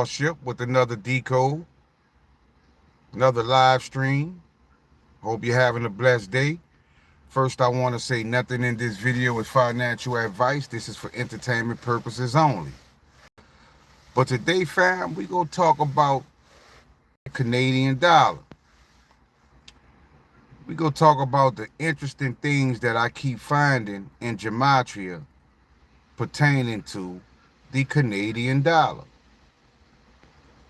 Ship with another decode, another live stream. Hope you're having a blessed day. First, I want to say nothing in this video is financial advice. This is for entertainment purposes only. But today, fam, we gonna talk about Canadian dollar. We gonna talk about the interesting things that I keep finding in gematria pertaining to the Canadian dollar.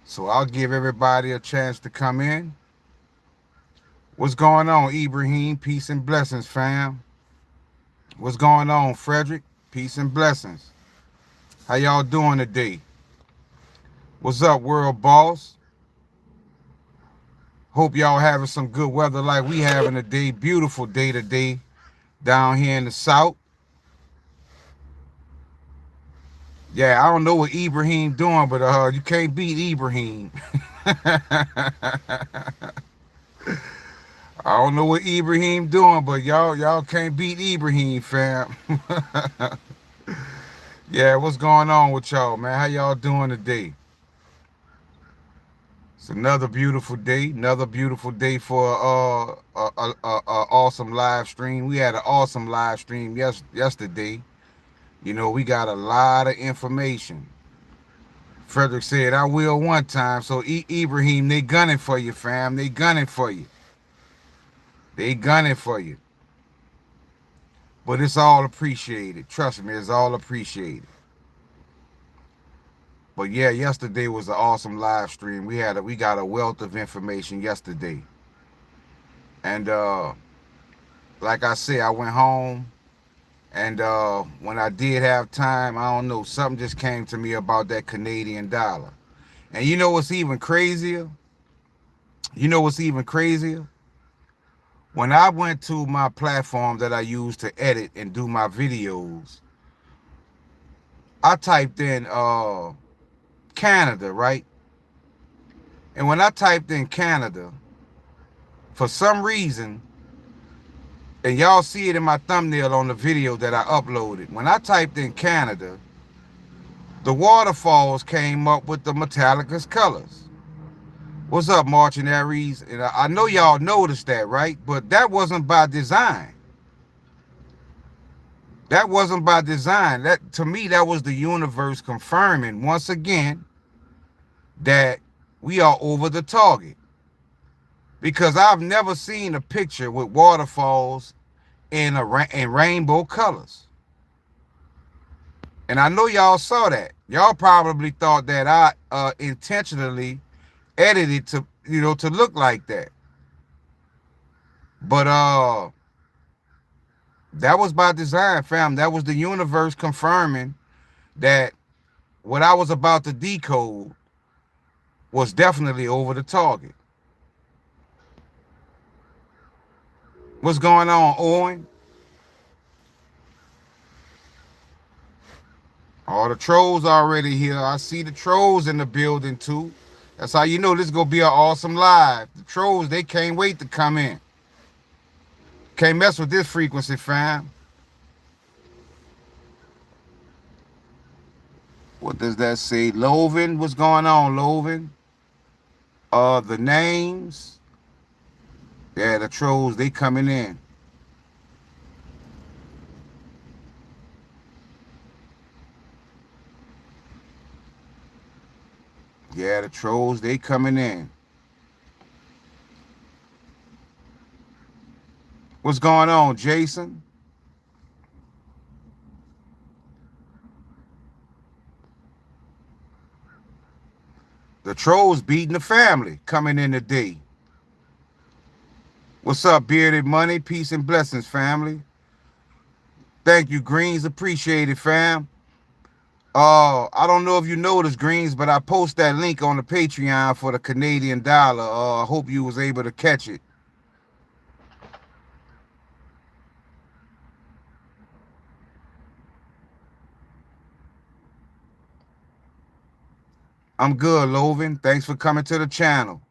So I'll give everybody a chance to come in. What's going on, Ibrahim? Peace and blessings, fam. What's going on, Frederick? Peace and blessings. How y'all doing today? What's up, world boss? Hope y'all having some good weather like we having today. Beautiful day today down here in the south. Yeah, I don't know what Ibrahim doing, but you can't beat Ibrahim. I don't know what Ibrahim doing, but y'all can't beat Ibrahim, fam. Yeah, what's going on with y'all, man? How y'all doing today? It's another beautiful day for awesome live stream. We had an awesome live stream yesterday. You know, we got a lot of information. Frederick said, I will one time. So, Ibrahim, they gunning for you, fam. They gunning for you. They gunning for you. But it's all appreciated. Trust me, it's all appreciated. But yeah, yesterday was an awesome live stream. We got a wealth of information yesterday. And like I said, I went home and when I did have time, I don't know, something just came to me about that Canadian dollar. And you know what's even crazier? You know what's even crazier? When I went to my platform that I use to edit and do my videos, I typed in Canada, right? And when I typed in Canada, for some reason, and y'all see it in my thumbnail on the video that I uploaded, when I typed in Canada, the waterfalls came up with the Metallica's colors. What's up, Marching Aries? And I know y'all noticed that, right? But that wasn't by design. That wasn't by design. That, to me, that was the universe confirming once again that we are over the target. Because I've never seen a picture with waterfalls in rainbow colors. And I know y'all saw that. Y'all probably thought that I intentionally edited to, to look like that. But that was by design, fam. That was the universe confirming that what I was about to decode was definitely over the target. What's going on, Owen? All the trolls already here. I see the trolls in the building too. That's how you know this is gonna be an awesome live. The trolls, they can't wait to come in. Can't mess with this frequency, fam. What does that say? Loven, what's going on, Loven? The names. Yeah, the trolls, they coming in. Yeah, the trolls, they coming in. What's going on, Jason? The trolls beating the family coming in today. What's up, Bearded Money? Peace and blessings, family. Thank you, Greens. Appreciate it, fam. I don't know if you noticed, Greens, but I post that link on the Patreon for the Canadian dollar. I hope you was able to catch it. I'm good, Loven. Thanks for coming to the channel.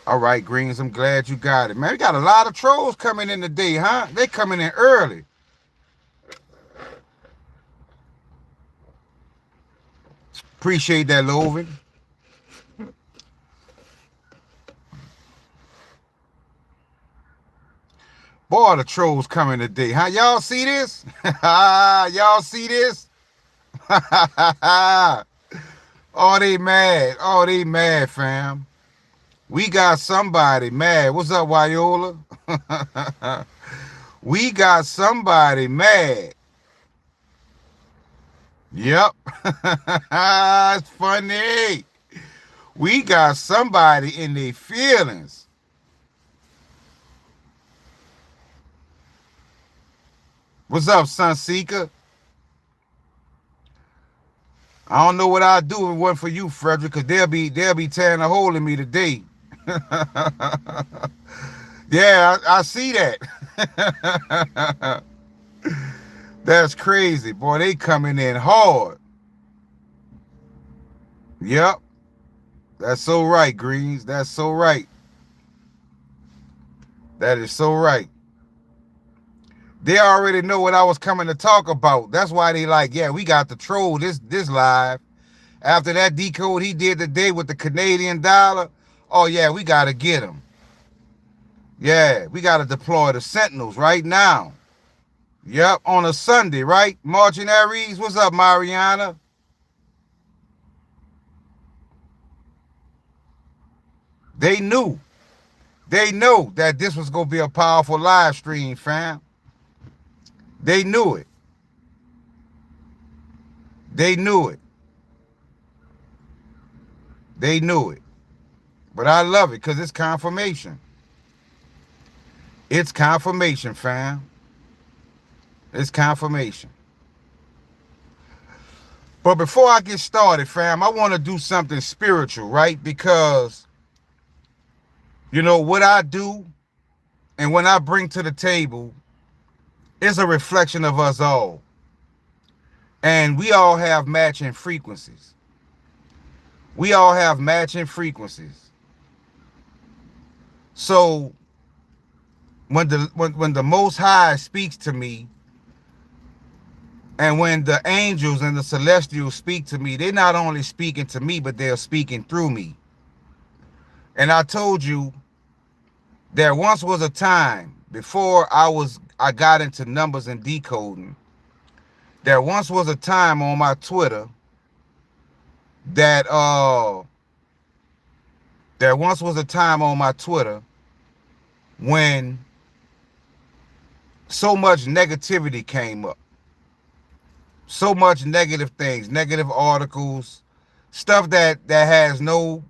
All right, Greens, I'm glad you got it. Man, we got a lot of trolls coming in today, huh? They coming in early. Appreciate that, Loven. Boy, the trolls coming today, huh? Y'all see this? Y'all see this? Oh, they mad. Oh, they mad, fam. We got somebody mad. What's up, Wyola? We got somebody mad. Yep. It's funny. We got somebody in their feelings. What's up, Sunseeker? I don't know what I'd do if it wasn't for you, Frederick, because they'll be tearing a hole in me today. Yeah, I see that. That's crazy. Boy, they coming in hard. Yep. That's so right, Greens. That's so right. That is so right. They already know what I was coming to talk about. That's why they like, yeah, we got to troll this live. After that decode he did today with the Canadian dollar, oh yeah, we got to get him. Yeah, we got to deploy the Sentinels right now. Yep, on a Sunday, right? Marching Aries, what's up, Mariana? They knew. They know that this was going to be a powerful live stream, fam. They knew it. They knew it. They knew it. But I love it because it's confirmation. It's confirmation, fam. It's confirmation. But before I get started, fam, I want to do something spiritual, right? Because, you know, what I do and what I bring to the table is a reflection of us all. And we all have matching frequencies. We all have matching frequencies. So when the Most High speaks to me, and when the angels and the celestials speak to me, they're not only speaking to me, but they're speaking through me. And I told you there once was a time before I got into numbers and decoding. There once was a time on my Twitter that there once was a time on my Twitter when so much negativity came up. So much negative things, negative articles, stuff that has no,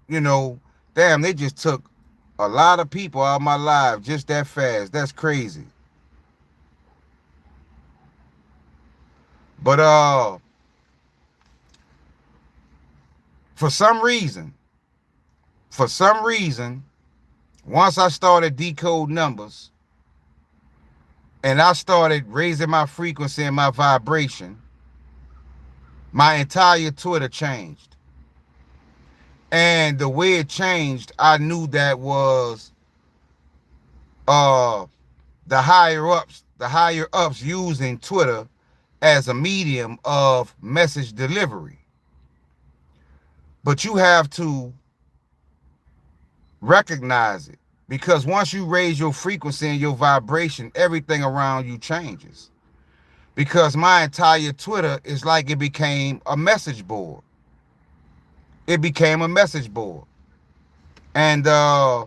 you know, damn, they just took a lot of people out of my life just that fast. That's crazy. But for some reason, once I started decode numbers and I started raising my frequency and my vibration, my entire Twitter changed. And the way it changed, I knew that was the higher ups using Twitter as a medium of message delivery. But you have to recognize it, because once you raise your frequency and your vibration, everything around you changes. Because my entire Twitter is like it became a message board. It became a message board. And I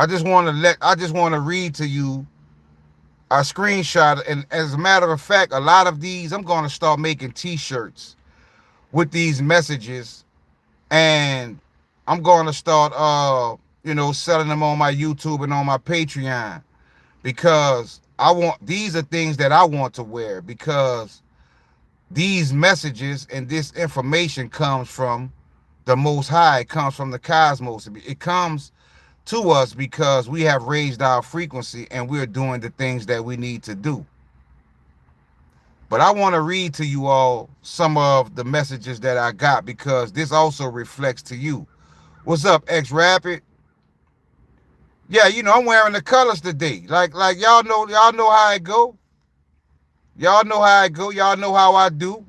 just want to read to you a screenshot. And as a matter of fact, a lot of these, I'm going to start making t-shirts with these messages, and I'm going to start selling them on my YouTube and on my Patreon, because these are things that I want to wear, because these messages and this information comes from the Most High. It comes from the cosmos. It comes to us because we have raised our frequency and we're doing the things that we need to do. But I want to read to you all some of the messages that I got, because this also reflects to you. What's up, X Rapid? Yeah, you know, I'm wearing the colors today. Like y'all know how it go. Y'all know how it go. Y'all know how I do.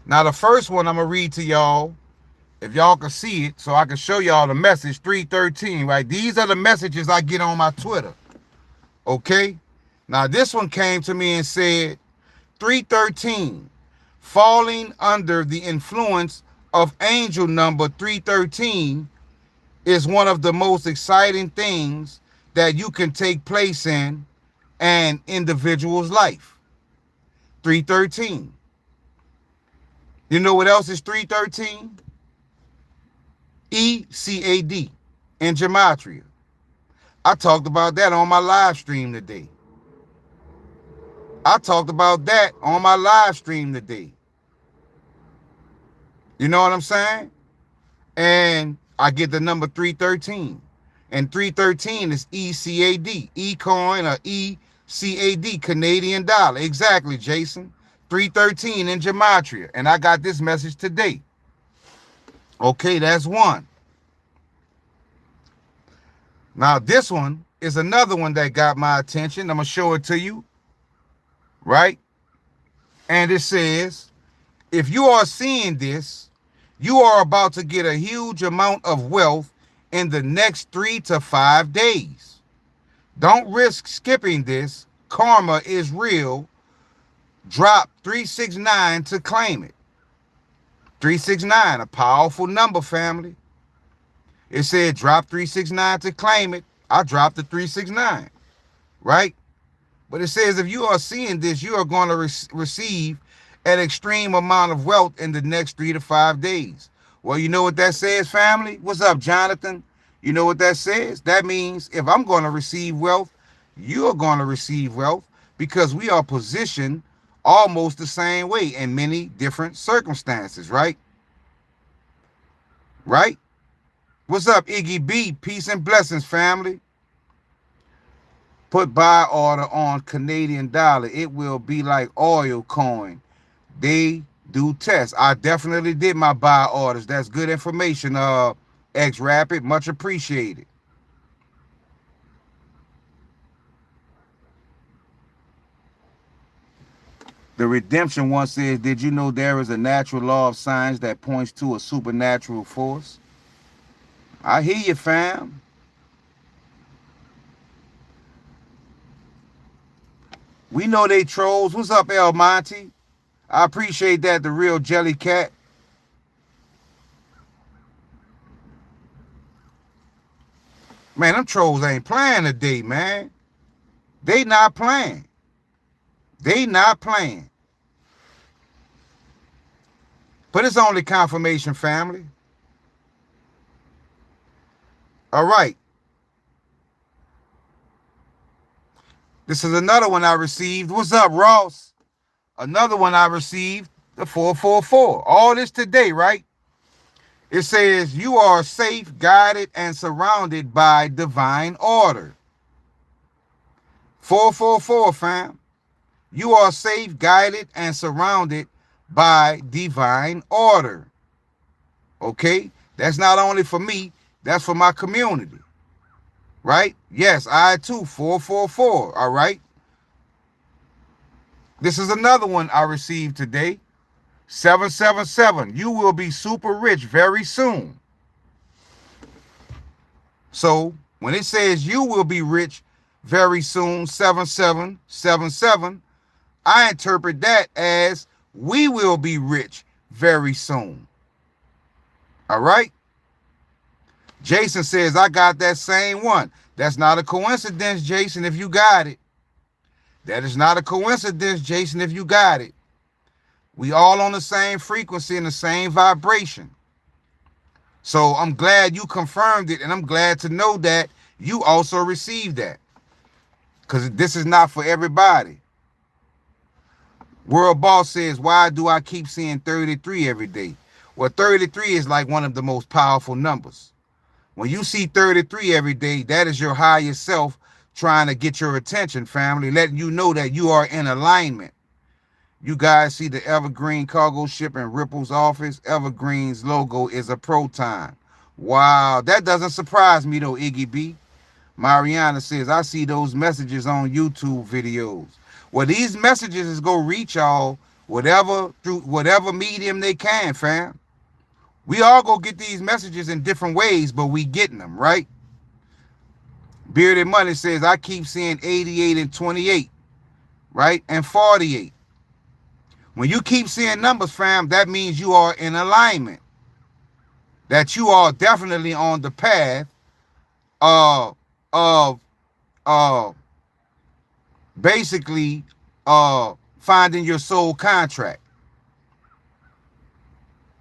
Now the first one I'm gonna read to y'all, if y'all can see it, so I can show y'all the message 313, right? These are the messages I get on my Twitter. Okay? Now this one came to me and said 313, falling under the influence of angel number 313 is one of the most exciting things that you can take place in an individual's life. 313. You know what else is 313? ECAD in gematria. I talked about that on my live stream today. I talked about that on my live stream today. You know what I'm saying? And I get the number 313. And 313 is ECAD, E-coin or ECAD, Canadian dollar. Exactly, Jason. 313 in gematria. And I got this message today. Okay, that's one. Now, this one is another one that got my attention. I'm going to show it to you. Right? And it says, if you are seeing this, you are about to get a huge amount of wealth in the next 3 to 5 days. Don't risk skipping this. Karma is real. Drop 369 to claim it. 369, a powerful number, family. It said drop 369 to claim it. I dropped the 369, right? But it says if you are seeing this, you are going to receive an extreme amount of wealth in the next 3 to 5 days. Well, you know what that says, family? What's up, Jonathan? You know what that says? That means if I'm going to receive wealth, you're going to receive wealth because we are positioned almost the same way in many different circumstances, right? Right? What's up, Iggy B? Peace and blessings, family. Put buy order on Canadian dollar. It will be like oil coin. They do tests. I definitely did my buy orders. That's good information, X Rapid. Much appreciated. The redemption one says, did you know there is a natural law of science that points to a supernatural force? I hear you, fam. We know they trolls. What's up, El Monty? I appreciate that, the real Jelly Cat. Man, them trolls ain't playing today, man. They not playing. They not playing. But it's only confirmation, family. All right. This is another one I received. What's up, Ross? Another one I received, the 444. All this today, right? It says, you are safe, guided, and surrounded by divine order. 444, fam. You are safe, guided, and surrounded by divine order. Okay? That's not only for me, that's for my community. Right? Yes, I too, 444. All right? This is another one I received today. 777. You will be super rich very soon. So when it says you will be rich very soon, 7777, I interpret that as we will be rich very soon. All right? Jason says, I got that same one. That's not a coincidence, Jason, if you got it. That is not a coincidence, Jason, if you got it. We all on the same frequency and the same vibration. So I'm glad you confirmed it, and I'm glad to know that you also received that. Because this is not for everybody. World Boss says, why do I keep seeing 33 every day? Well, 33 is like one of the most powerful numbers. When you see 33 every day, that is your higher self trying to get your attention, family, letting you know that you are in alignment. You guys see the Evergreen cargo ship in Ripple's office? Evergreen's logo is a proton. Wow, that doesn't surprise me though, Iggy B. Mariana says, I see those messages on YouTube videos. Well, these messages is going to reach y'all through whatever medium they can, fam. We all go get these messages in different ways, but we getting them, right? Bearded Money says, I keep seeing 88 and 28, right? And 48. When you keep seeing numbers, fam, that means you are in alignment. That you are definitely on the path of basically finding your soul contract.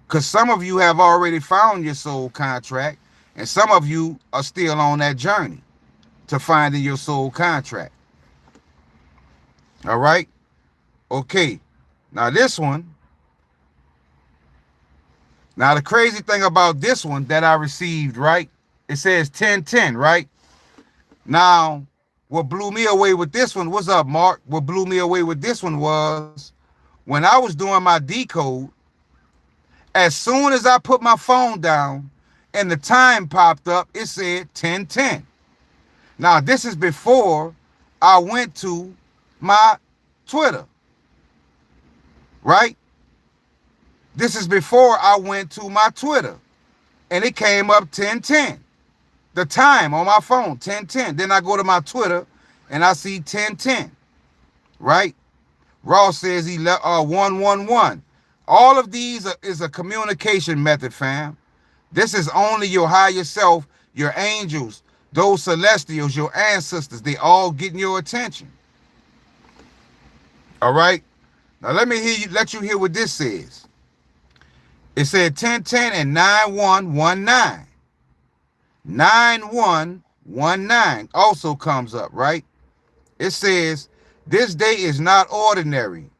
Because some of you have already found your soul contract, and some of you are still on that journey to finding your soul contract. All right? Okay. Now this one. Now the crazy thing about this one that I received, right? It says 1010, right? Now, what blew me away with this one, what's up, Mark? What blew me away with this one was when I was doing my decode, as soon as I put my phone down and the time popped up, it said 1010. Now, this is before I went to my Twitter, right? This is before I went to my Twitter, and it came up 1010. The time on my phone, 1010. Then I go to my Twitter, and I see 1010, right? Ross says 111. All of these is a communication method, fam. This is only your higher self, your angels, those celestials, your ancestors. They all getting your attention. All right? Now let you hear what this says. It said 1010 and 9119. 9119 also comes up, right? It says, this day is not ordinary.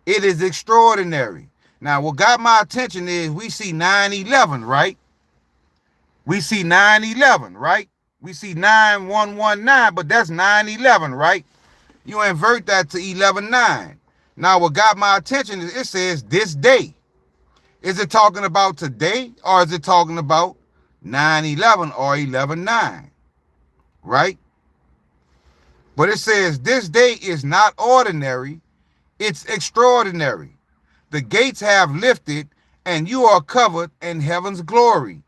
It is extraordinary. Now, what got my attention is we see 911, right? We see 911, right? We see 9119, but that's 911, right? You invert that to 119. Now, what got my attention is it says this day. Is it talking about today, or is it talking about 911 or 119, right? But it says this day is not ordinary, it's extraordinary. The gates have lifted, and you are covered in heaven's glory.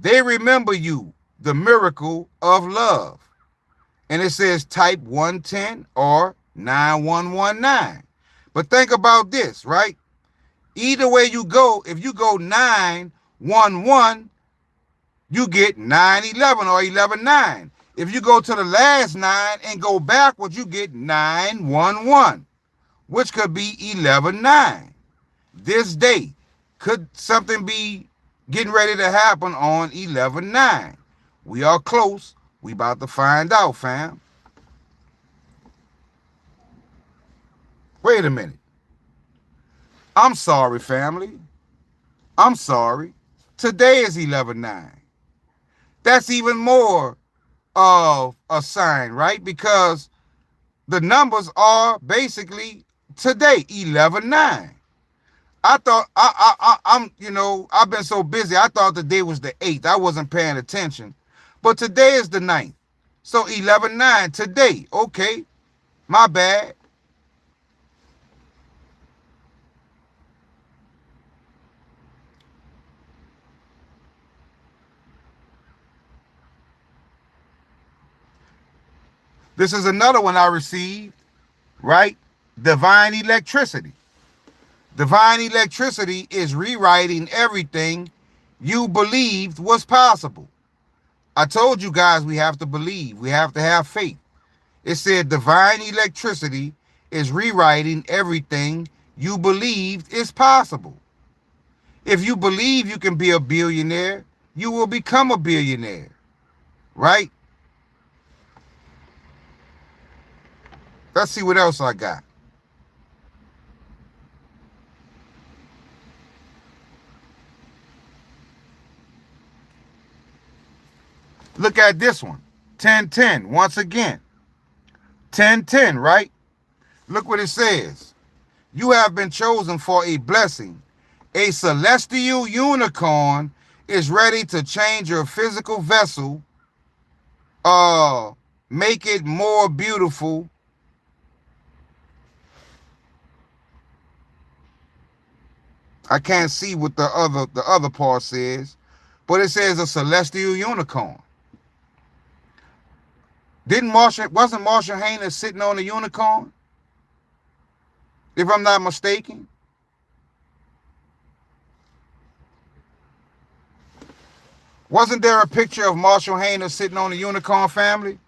They remember you, the miracle of love. And it says type 110 or 9119. But think about this, right? Either way you go, if you go 911, you get 911 or 119. If you go to the last 9 and go backwards, you get 911, which could be 119. This day, could something be getting ready to happen on 11/9? We are close. We about to find out, fam. Wait a minute. I'm sorry, family. I'm sorry. Today is 11/9. That's even more of a sign, right? Because the numbers are basically today, 11/9. I thought I've been so busy. I thought the day was the 8th. I wasn't paying attention. But today is the 9th. So 11/9 today. Okay. My bad. This is another one I received, right? Divine electricity. Divine electricity is rewriting everything you believed was possible. I told you guys we have to believe. We have to have faith. It said divine electricity is rewriting everything you believed is possible. If you believe you can be a billionaire, you will become a billionaire, right? Let's see what else I got. Look at this one. 10:10. Once again. 10:10, right? Look what it says. You have been chosen for a blessing. A celestial unicorn is ready to change your physical vessel, make it more beautiful. I can't see what the other part says, but it says a celestial unicorn. Wasn't Marshall Haynes sitting on a unicorn? If I'm not mistaken. Wasn't there a picture of Marshall Haynes sitting on a unicorn, family?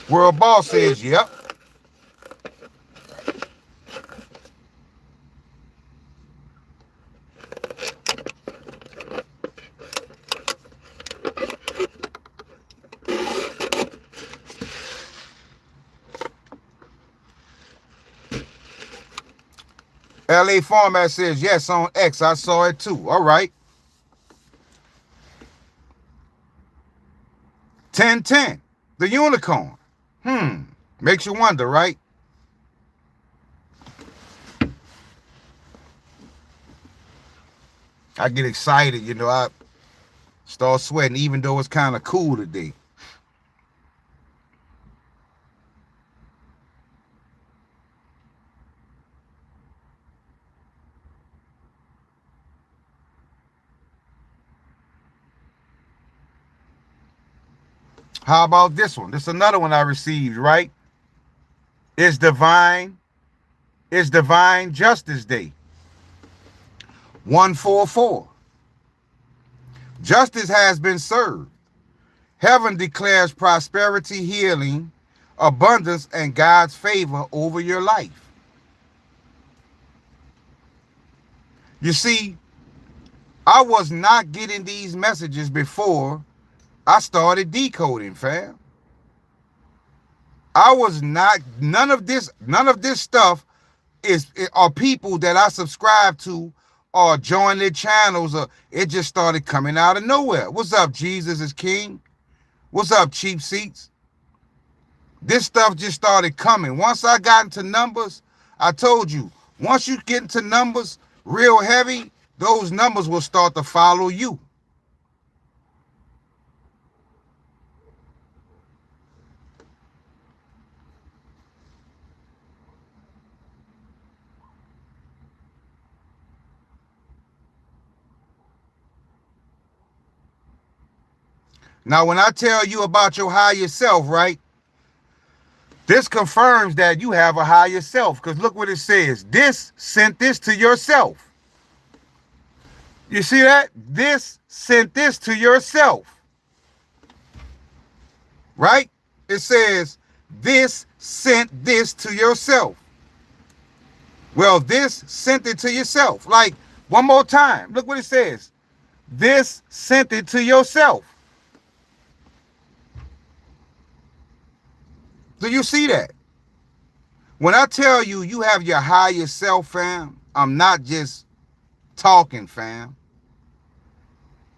World Boss says, yep. LA Format says, yes, on X. I saw it too. All right. 10:10. The unicorn. Makes you wonder, right? I get excited, you know. I start sweating, even though it's kind of cool today. How about this one? This is another one I received, right? It's Divine Justice Day. 144. Justice has been served. Heaven declares prosperity, healing, abundance, and God's favor over your life. You see, I was not getting these messages before I started decoding, fam. I was not, none of this stuff are people that I subscribe to or join their channels, or it just started coming out of nowhere. What's up, Jesus is King? What's up, Cheap Seats? This stuff just started coming. Once I got into numbers, I told you, once you get into numbers real heavy, those numbers will start to follow you. Now, when I tell you about your higher self, right, this confirms that you have a higher self, because look what it says. This sent this to yourself. You see that? This sent this to yourself. Right? It says, this sent this to yourself. Well, this sent it to yourself. Like, one more time. Look what it says. This sent it to yourself. Do you see that? When I tell you you have your higher self, fam, I'm not just talking, fam.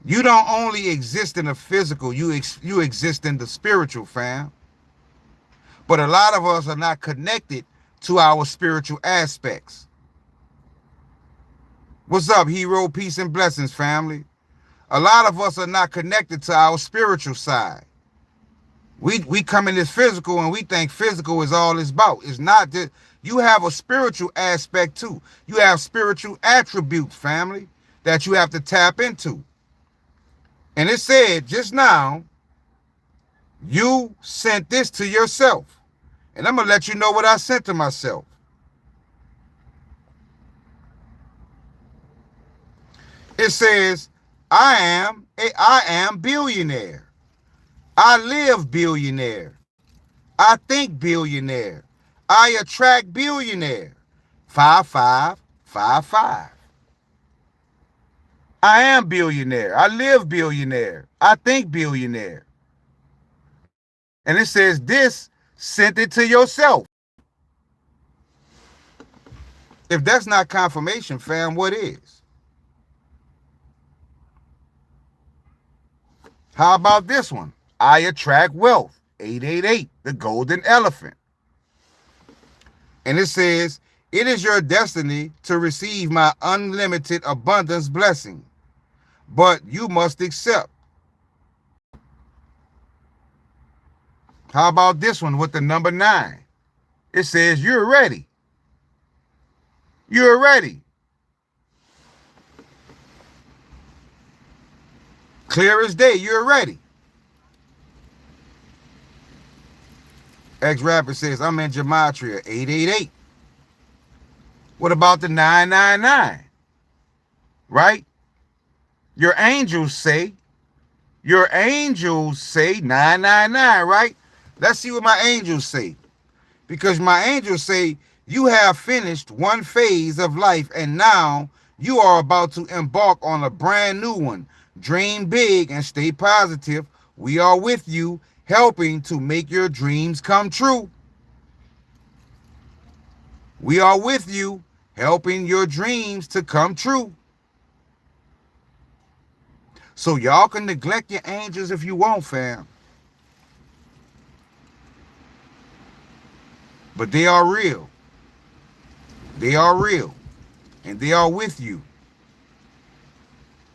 You don't only exist in the physical, you exist in the spiritual, fam. But a lot of us are not connected to our spiritual aspects. What's up, hero? Peace and blessings, family. A lot of us are not connected to our spiritual side. We come in this physical and we think physical is all it's about. It's not that. You have a spiritual aspect too. You have spiritual attributes, family, that you have to tap into. And it said just now, you sent this to yourself. And I'm going to let you know what I sent to myself. It says, I am billionaire. I live billionaire. I think billionaire. I attract billionaire. 5555. I am billionaire. I live billionaire. I think billionaire. And it says this, sent it to yourself. If that's not confirmation, fam, what is? How about this one? I attract wealth. 888, the golden elephant. And it says, it is your destiny to receive my unlimited abundance blessing, but you must accept. How about this one with the number 9? It says, you're ready. You're ready. Clear as day, you're ready. X Rapper says, I'm in Gematria, 888. What about the 999? Right? Your angels say 999, right? Let's see what my angels say. Because my angels say, you have finished one phase of life and now you are about to embark on a brand new one. Dream big and stay positive. We are with you, helping to make your dreams come true. We are with you, helping your dreams to come true. So y'all can neglect your angels if you want, fam. But they are real. They are real. And they are with you.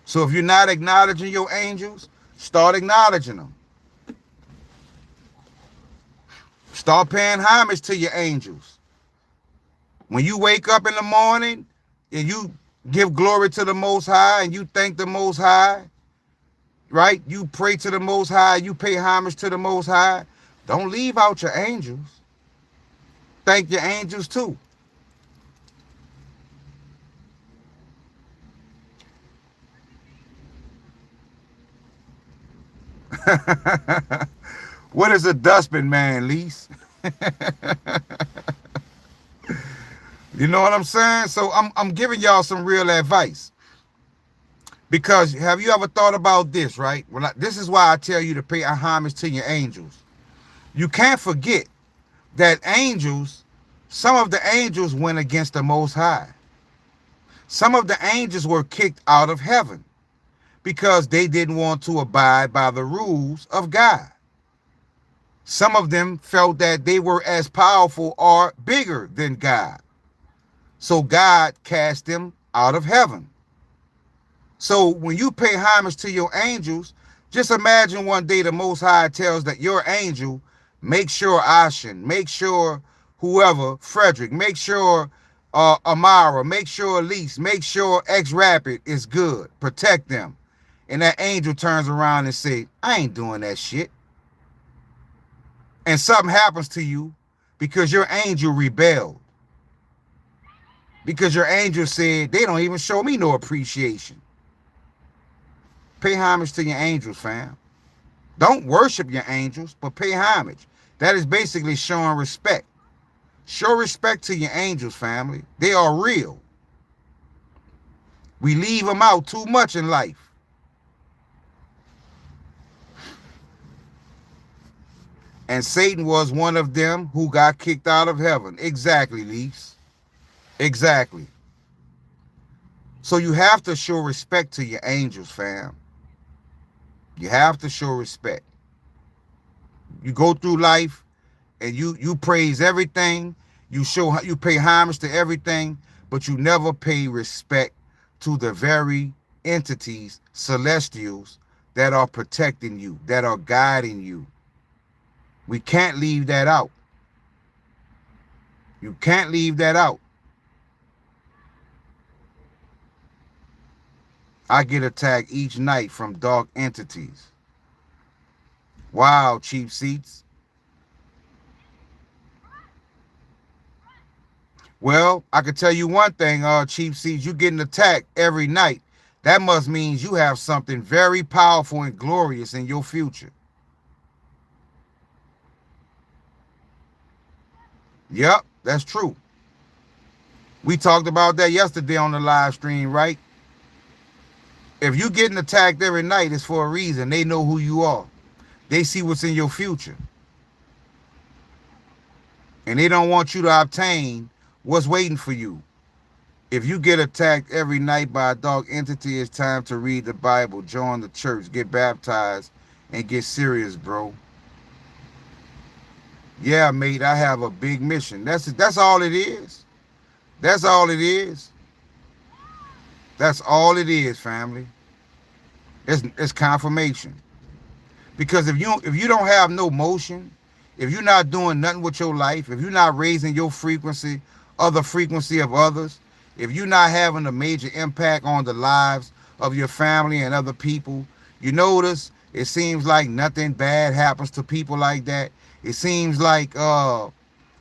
So if you're not acknowledging your angels, start acknowledging them. Start paying homage to your angels. When you wake up in the morning and you give glory to the Most High and you thank the Most High, right? You pray to the Most High, you pay homage to the Most High. Don't leave out your angels. Thank your angels too. What is a dustbin man, Lise? You know what I'm saying? So I'm giving y'all some real advice. Because have you ever thought about this, right? This is why I tell you to pay homage to your angels. You can't forget that angels, some of the angels went against the Most High. Some of the angels were kicked out of heaven because they didn't want to abide by the rules of God. Some of them felt that they were as powerful or bigger than God. So God cast them out of heaven. So when you pay homage to your angels, just imagine one day the Most High tells that your angel, make sure Ashen, make sure whoever, Frederick, make sure Amara, make sure Elise, make sure X Rapid is good, protect them. And that angel turns around and say, I ain't doing that shit. And something happens to you because your angel rebelled. Because your angel said, they don't even show me no appreciation. Pay homage to your angels, fam. Don't worship your angels, but pay homage. That is basically showing respect. Show respect to your angels, family. They are real. We leave them out too much in life. And Satan was one of them who got kicked out of heaven. Exactly, Lise. Exactly. So you have to show respect to your angels, fam. You have to show respect. You go through life and you praise everything. You pay homage to everything, but you never pay respect to the very entities, celestials, that are protecting you, that are guiding you. We can't leave that out. You can't leave that out. I get attacked each night from dark entities. Wow, cheap seats. Well, I can tell you one thing, cheap seats, you getting attacked every night. That must mean you have something very powerful and glorious in your future. Yep, that's true. We talked about that yesterday on the live stream, right? If you're getting attacked every night, it's for a reason. They know who you are. They see what's in your future. And they don't want you to obtain what's waiting for you. If you get attacked every night by a dark entity, it's time to read the Bible, join the church, get baptized, and get serious, bro. Yeah, mate, I have a big mission. That's all it is. That's all it is. That's all it is, family. It's confirmation. Because if you don't have no motion, if you're not doing nothing with your life, if you're not raising your frequency or the frequency of others, if you're not having a major impact on the lives of your family and other people, you notice it seems like nothing bad happens to people like that. It seems like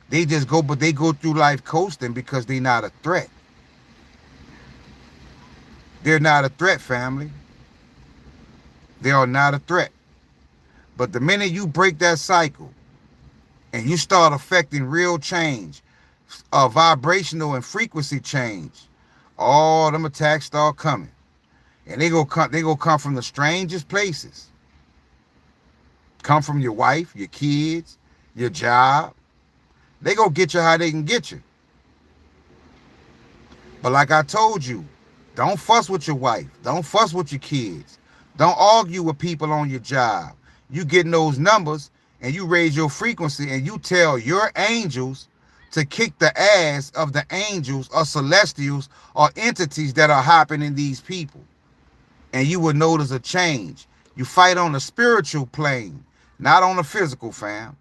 they go through life coasting because they're not a threat. They're not a threat, family. They are not a threat. But the minute you break that cycle and you start affecting real change, vibrational and frequency change, all them attacks start coming. And they go come from the strangest places. Come from your wife, your kids, your job. They go get you how they can get you. But like I told you, don't fuss with your wife. Don't fuss with your kids. Don't argue with people on your job. You getting those numbers and you raise your frequency and you tell your angels to kick the ass of the angels or celestials or entities that are hopping in these people. And you will notice a change. You fight on the spiritual plane, not on the physical, fam.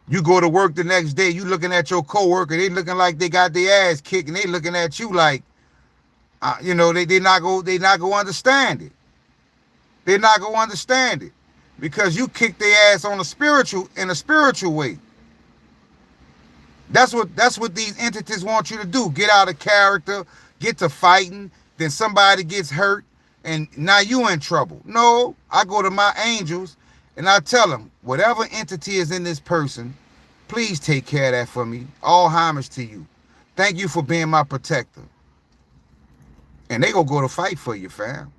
You go to work the next day, you looking at your coworker, they looking like they got their ass kicked, and they looking at you like, they not go understand it. They're not gonna understand it because you kick their ass on in a spiritual way. That's what these entities want you to do. Get out of character, get to fighting, then somebody gets hurt, and now you in trouble. No, I go to my angels and I tell them, whatever entity is in this person, please take care of that for me. All homage to you. Thank you for being my protector. And they gonna go to fight for you, fam.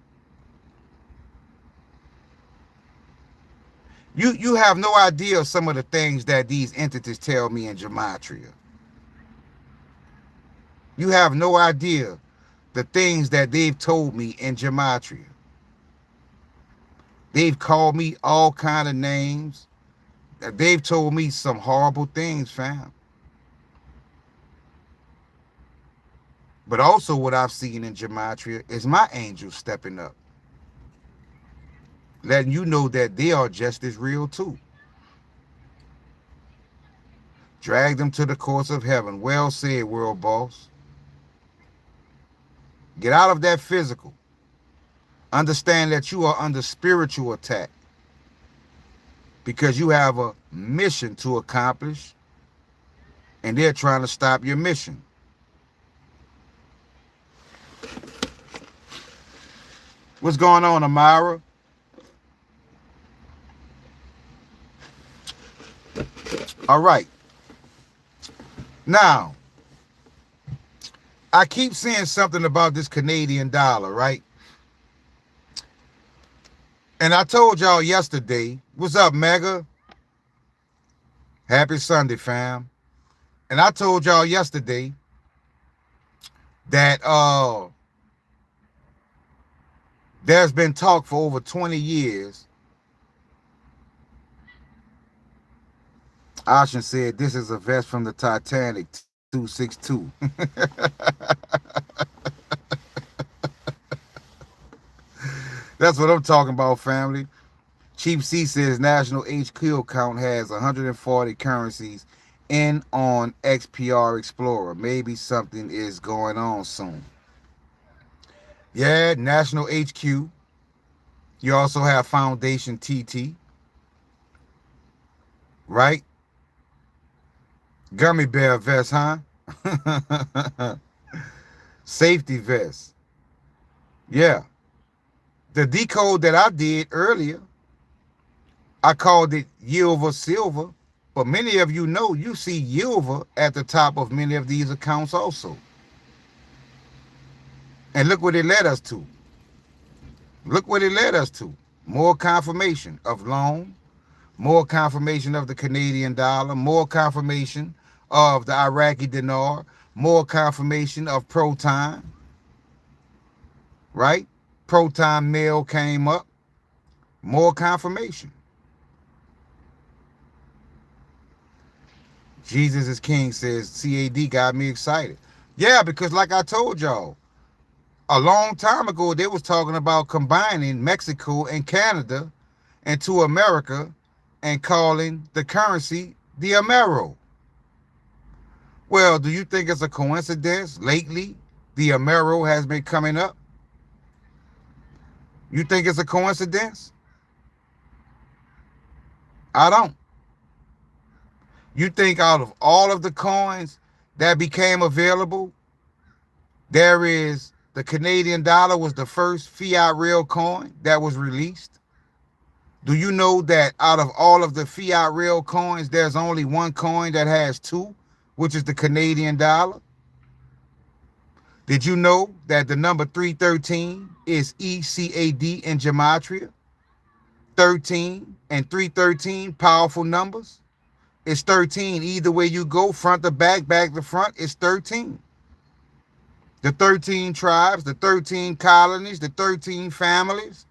You have no idea of some of the things that these entities tell me in gematria. You have no idea the things that they've told me in gematria. They've called me all kind of names. They've told me some horrible things, fam. But also what I've seen in gematria is my angels stepping up, letting you know that they are just as real too. Drag them to the courts of heaven. Well said, world boss. Get out of that physical. Understand that you are under spiritual attack because you have a mission to accomplish and they're trying to stop your mission. What's going on, Amara? All right. Now, I keep saying something about this Canadian dollar, right? And I told y'all yesterday, what's up, Mega? Happy Sunday, fam. And I told y'all yesterday that there's been talk for over 20 years. Ocean said, this is a vest from the Titanic, 262. That's what I'm talking about, family. Chief C says national HQ count has 140 currencies in on XPR Explorer. Maybe something is going on soon. Yeah, National HQ. You also have Foundation TT. Right? Gummy bear vest, huh? Safety vest. Yeah. The decode that I did earlier, I called it Yilva Silver. But many of you know you see Yilva at the top of many of these accounts also. And look what it led us to. Look what it led us to. More confirmation of loan, more confirmation of the Canadian dollar, more confirmation of the Iraqi dinar, more confirmation of Proton. Right? Proton Mail came up. More confirmation. Jesus is King says CAD got me excited. Yeah, because like I told y'all, a long time ago, they was talking about combining Mexico and Canada into America and calling the currency the Amero. Well, do you think it's a coincidence lately the Amero has been coming up? You think it's a coincidence? I don't. You think out of all of the coins that became available, there is the Canadian dollar was the first fiat real coin that was released? Do you know that out of all of the fiat real coins, there's only one coin that has two, which is the Canadian dollar? Did you know that the number 313 is ECAD in gematria? 13 and 313, powerful numbers. It's 13. Either way you go, front to back, back to front, it's 13. The 13 tribes, the 13 colonies, the 13 families,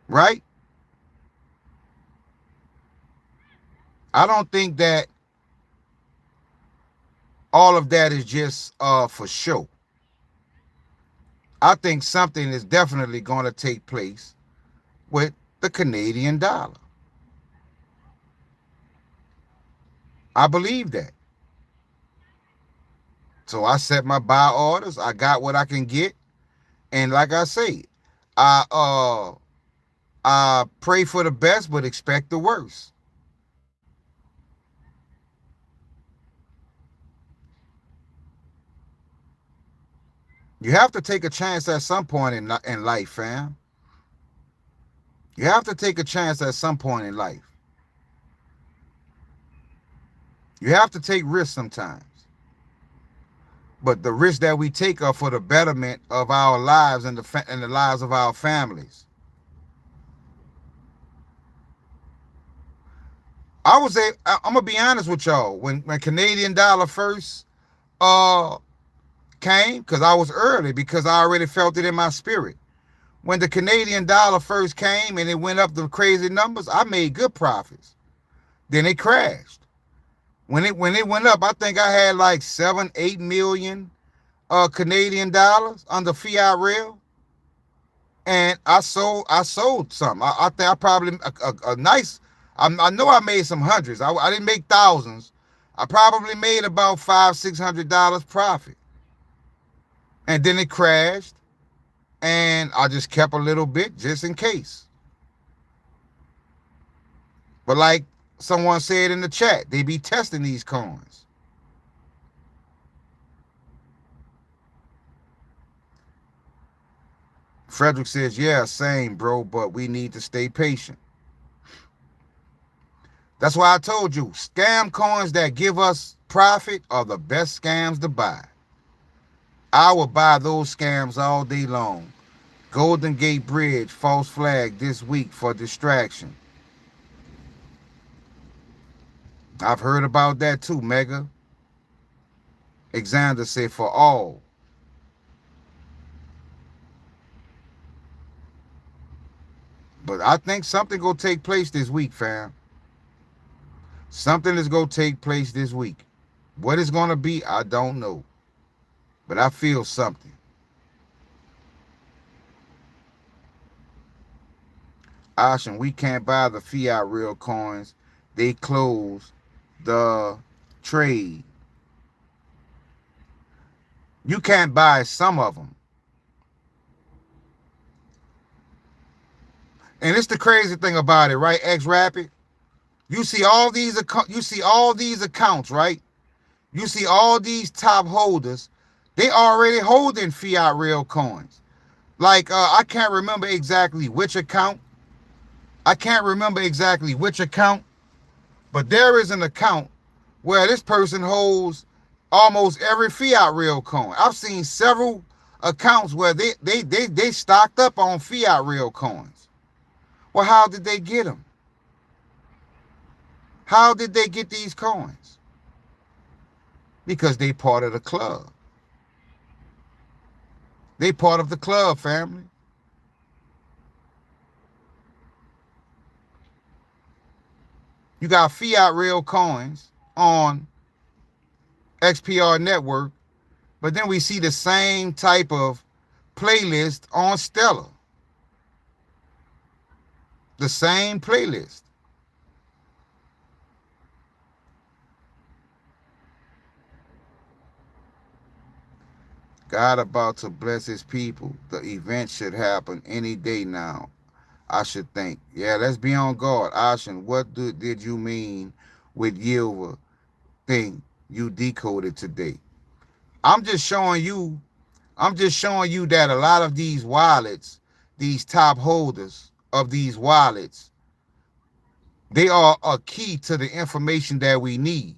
right? I don't think that all of that is just for show. I think something is definitely going to take place with the Canadian dollar. I believe that. So I set my buy orders. I got what I can get. And like I say, I pray for the best, but expect the worst. You have to take a chance at some point in life, fam. You have to take a chance at some point in life. You have to take risks sometimes. But the risks that we take are for the betterment of our lives and the lives of our families. I'm gonna be honest with y'all. When Canadian dollar first came, because I was early, because I already felt it in my spirit. When the Canadian dollar first came and it went up to crazy numbers, I made good profits. Then it crashed. When it went up, I think I had like 7-8 million Canadian dollars under fiat real, and I sold some. I think I probably a nice. I know I made some hundreds. I didn't make thousands. I probably made about $500-600 profit, and then it crashed, and I just kept a little bit just in case. But like someone said in the chat, they be testing these coins. Frederick says, yeah, same, bro, but we need to stay patient. That's why I told you, scam coins that give us profit are the best scams to buy. I will buy those scams all day long. Golden Gate Bridge, false flag this week for distraction. I've heard about that too, Mega. Alexander said for all. But I think something gonna take place this week, fam. Something is gonna take place this week. What it's gonna be, I don't know. But I feel something. Ashen, we can't buy the fiat real coins. They closed the trade. You can't buy some of them. And it's the crazy thing about it, right? X-Rapid. You see all these accounts, right? You see all these top holders. They already holding fiat real coins. Like I can't remember exactly which account. But there is an account where this person holds almost every fiat real coin. I've seen several accounts where they stocked up on fiat real coins. Well, how did they get them? How did they get these coins? Because they part of the club. They part of the club, family. You got fiat real coins on XPR network, but then we see the same type of playlist on Stellar. The same playlist. God about to bless his people. The event should happen any day now, I should think. Yeah, let's be on guard. Ashen, what did you mean with Yilva thing you decoded today? I'm just showing you that a lot of these wallets, these top holders of these wallets, they are a key to the information that we need.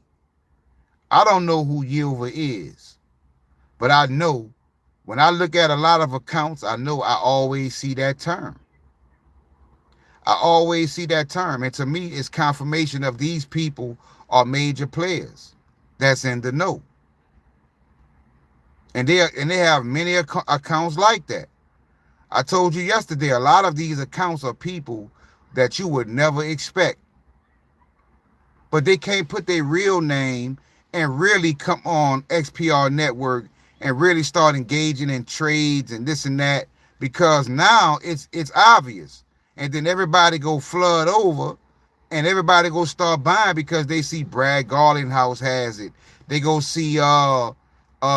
I don't know who Yilva is, but I know when I look at a lot of accounts, I know I always see that term. I always see that term. And to me, it's confirmation of these people are major players that's in the know. And they have many accounts like that. I told you yesterday, a lot of these accounts are people that you would never expect. But they can't put their real name and really come on XPR network and really start engaging in trades and this and that, because now it's obvious. And then everybody go flood over and everybody go start buying because they see Brad Garlinghouse has it. They go see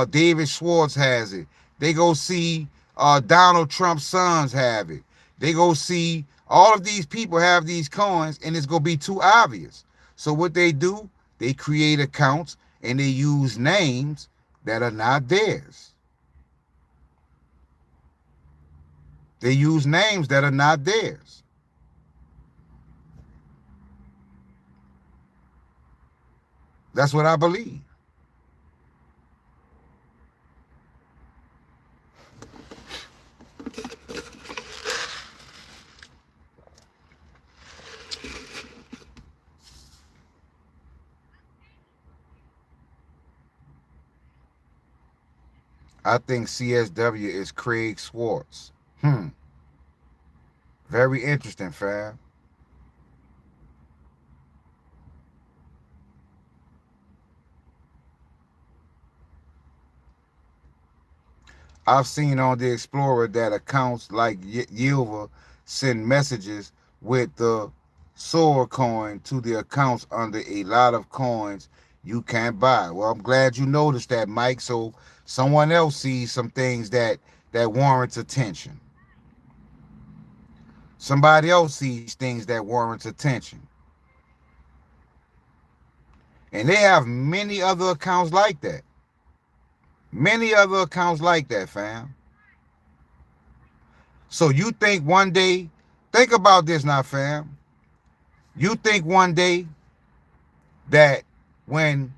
David Schwartz has it. They go see Donald Trump's sons have it. They go see all of these people have these coins, and it's gonna be too obvious. So what they do, they create accounts and they use names that are not theirs. They use names that are not theirs. That's what I believe. I think CSW is Craig Schwartz. Very interesting, fam. I've seen on the Explorer that accounts like Yilva send messages with the SOAR coin to the accounts under a lot of coins you can't buy. Well, I'm glad you noticed that, Mike, so someone else sees some things that warrants attention. Somebody else sees things that warrants attention. And they have many other accounts like that. Many other accounts like that, fam. So you think one day, think about this now, fam. You think one day that when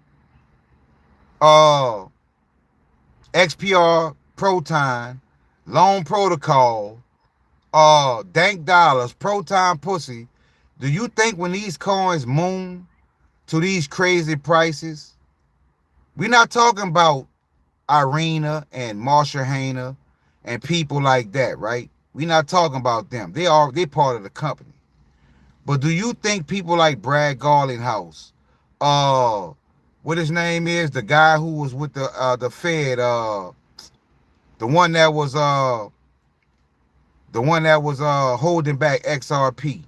XPR, Proton, Loan Protocol, Dank Dollars, Proton Pussy, do you think when these coins moon to these crazy prices, we're not talking about Irina and Marsha Hayner and people like that, right? We're not talking about them. They part of the company. But do you think people like Brad Garlinghouse, what his name is, the guy who was with the Fed, the one that was holding back XRP.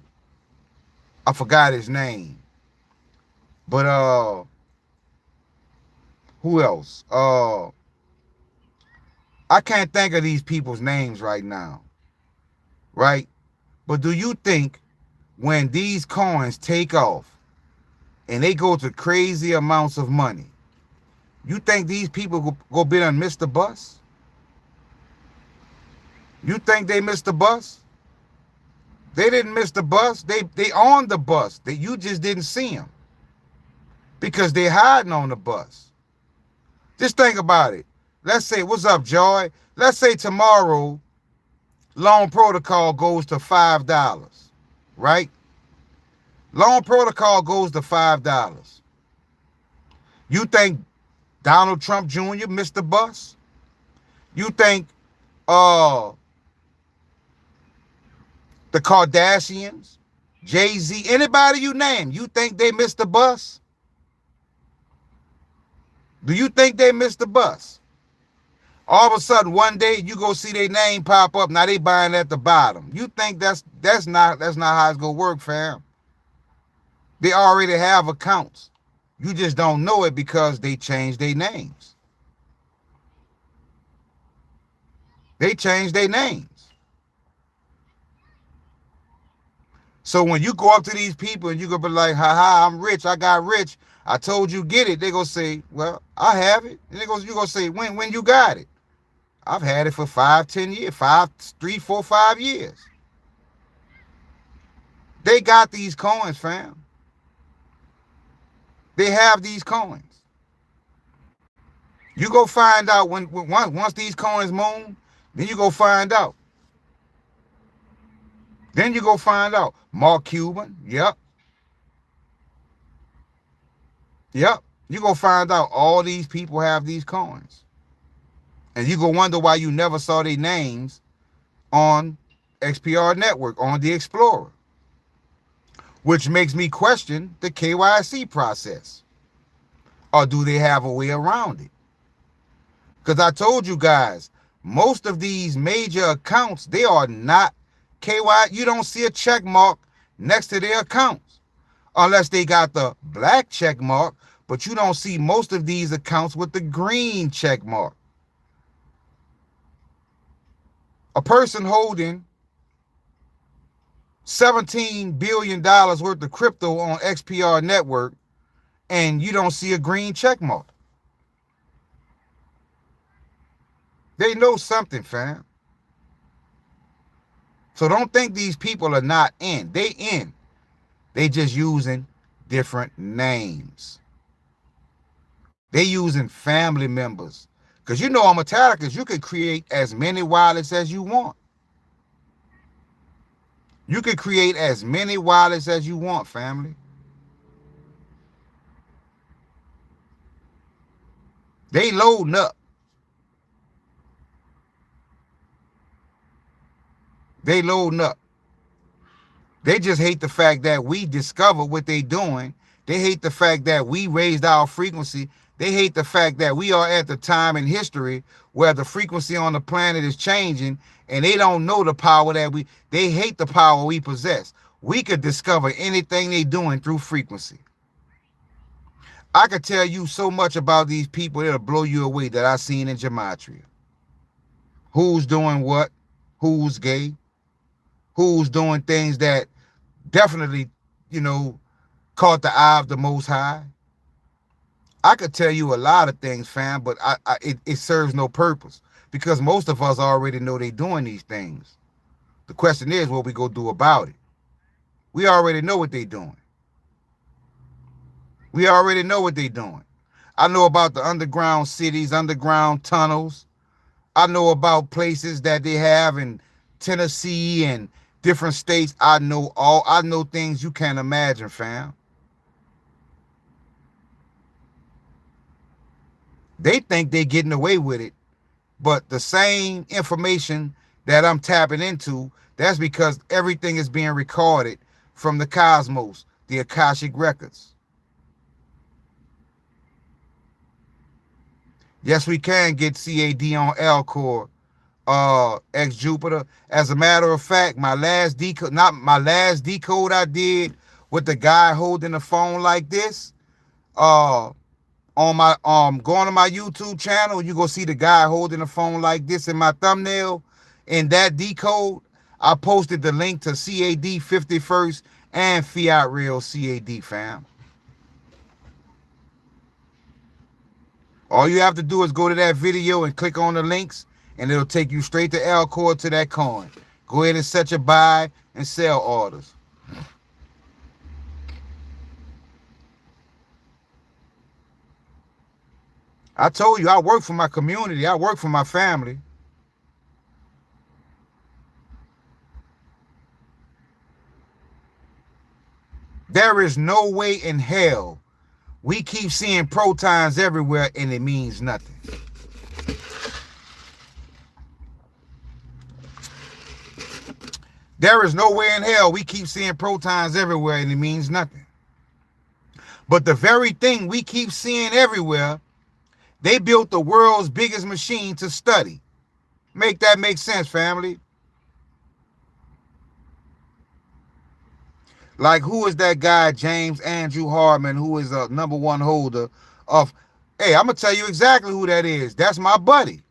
I forgot his name. But who else? I can't think of these people's names right now. Right? But do you think when these coins take off and they go to crazy amounts of money, you think these people go bid on miss the bus? You think they missed the bus? They didn't miss the bus. They on the bus. You just didn't see them because they're hiding on the bus. Just think about it. Let's say, what's up, Joy? Let's say tomorrow, Loan Protocol goes to $5, right? Loan Protocol goes to $5. You think Donald Trump Jr. missed the bus? You think uh, the Kardashians, Jay-Z, anybody you name, you think they missed the bus? Do you think they missed the bus? All of a sudden, one day you go see their name pop up. Now they buying at the bottom. You think that's not how it's gonna work, fam? They already have accounts. You just don't know it because they changed their names. They changed their names. So when you go up to these people and you go be like, haha, I'm rich, I got rich, I told you get it, they gonna say, well, I have it. And you gonna say, when you got it? I've had it for 5, 10 years, 3, 4, 5 years. They got these coins, fam. They have these coins. You go find out once these coins moon, then you go find out. Then you go find out. Mark Cuban, yep. Yep. You go find out all these people have these coins. And you go wonder why you never saw their names on XPR Network, on the Explorer. Which makes me question the KYC process. Or do they have a way around it? Because I told you guys, most of these major accounts, they are not KY. You don't see a check mark next to their accounts. Unless they got the black check mark, but you don't see most of these accounts with the green check mark. A person holding $17 billion worth of crypto on XPR Network, and you don't see a green check mark. They know something, fam. So don't think these people are not in. They in. They just using different names. They using family members. Because you know on Metallicas, you can create as many wallets as you want. You can create as many wallets as you want, family. They loading up. They loading up. They just hate the fact that we discovered what they doing. They hate the fact that we raised our frequency. They hate the fact that we are at the time in history where the frequency on the planet is changing, and they don't know the power that they hate the power we possess. We could discover anything they doing through frequency. I could tell you so much about these people, it'll blow you away, that I seen in Gematria. Who's doing what? Who's gay? Who's doing things that definitely, caught the eye of the Most High? I could tell you a lot of things, fam, but it serves no purpose because most of us already know they doing these things. The question is what we go do about it. We already know what they doing. We already know what they doing. I know about the underground cities, underground tunnels. I know about places that they have in Tennessee and different states. I know things you can't imagine, fam. They think they're getting away with it, but the same information that I'm tapping into, that's because everything is being recorded from the cosmos, the Akashic records. Yes, we can get CAD on Alcor, X Jupiter. As a matter of fact, my last decode I did with the guy holding the phone like this, on my going to my YouTube channel, you go see the guy holding the phone like this in my thumbnail. In that decode, I posted the link to CAD 51st and Fiat Real CAD, fam. All you have to do is go to that video and click on the links, and it'll take you straight to Alcor to that coin. Go ahead and set your buy and sell orders. I told you I work for my community. I work for my family. There is no way in hell we keep seeing protons everywhere and it means nothing. There is no way in hell we keep seeing protons everywhere and it means nothing. But the very thing we keep seeing everywhere, they built the world's biggest machine to study. Make that make sense, family? Like, who is that guy, James Andrew Harmon, who is a #1 holder of, hey, I'm going to tell you exactly who that is. That's my buddy.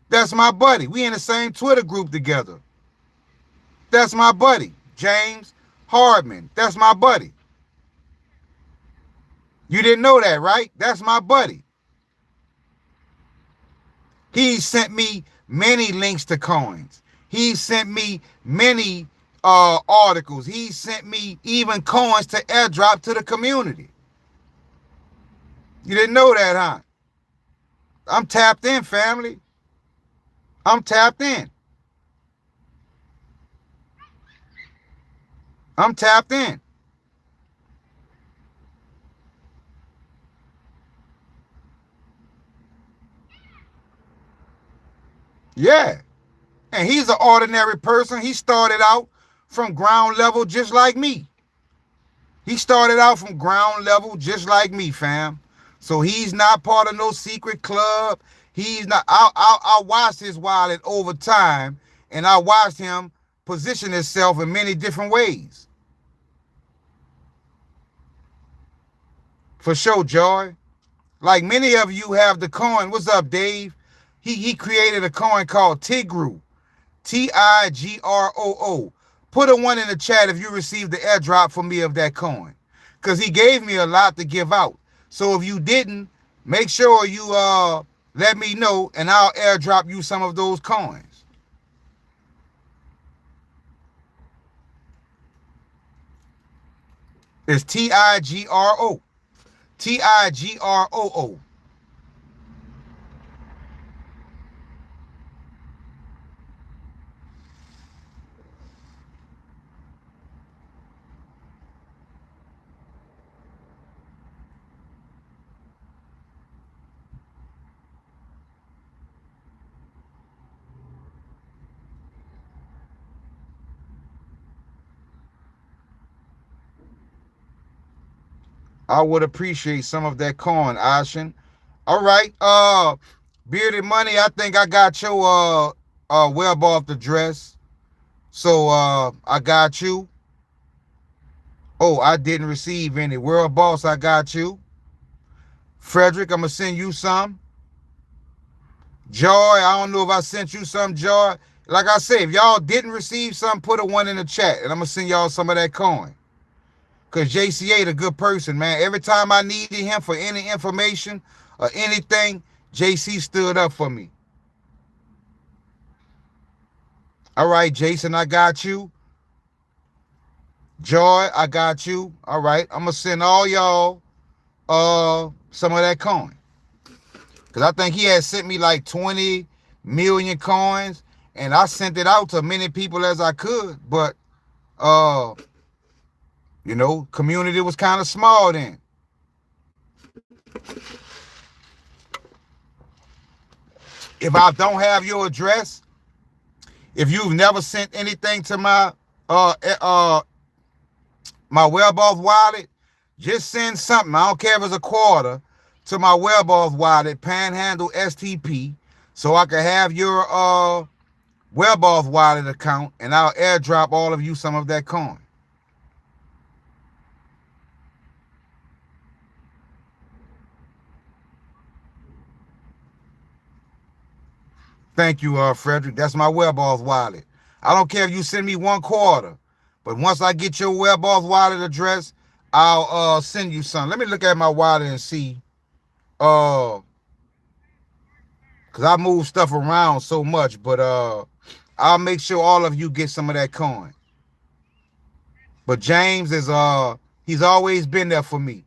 That's my buddy. We in the same Twitter group together. That's my buddy, James Hardman. That's my buddy. You didn't know that, right? That's my buddy. He sent me many links to coins. He sent me many articles. He sent me even coins to airdrop to the community. You didn't know that, huh? I'm tapped in, family. I'm tapped in. I'm tapped in. Yeah. And he's an ordinary person. He started out from ground level just like me. He started out from ground level just like me, fam. So he's not part of no secret club. He's not. I watched his wallet over time, and I watched him position himself in many different ways. For sure, Joy. Like many of you have the coin. What's up, Dave? He created a coin called Tigro. Tigroo. Put a 1 in the chat if you received the airdrop from me of that coin. Because he gave me a lot to give out. So if you didn't, make sure you let me know and I'll airdrop you some of those coins. It's Tigro. Tigroo. I would appreciate some of that coin, Ashen. All right, Bearded Money, I think I got your web off the dress. So I got you. Oh, I didn't receive any. World Boss, I got you. Frederick, I'm gonna send you some. Joy, I don't know if I sent you some, Joy. Like I said, if y'all didn't receive some, put a 1 in the chat and I'm gonna send y'all some of that coin. Cause JCA a good person, man. Every time I needed him for any information or anything, JC stood up for me. All right, Jason, I got you. Joy, I got you. All right, I'm gonna send all y'all some of that coin. Cause I think he had sent me like 20 million coins, and I sent it out to many people as I could, but you know, community was kind of small then. If I don't have your address, if you've never sent anything to my my WebOff wallet, just send something. I don't care if it's a quarter to my WebOff wallet, Panhandle STP, so I can have your WebOff wallet account, and I'll airdrop all of you some of that coin. Thank you, Frederick. That's my WebOff wallet. I don't care if you send me 1/4, but once I get your WebOff wallet address, I'll send you some. Let me look at my wallet and see. Cause I move stuff around so much, but I'll make sure all of you get some of that coin. But James is he's always been there for me.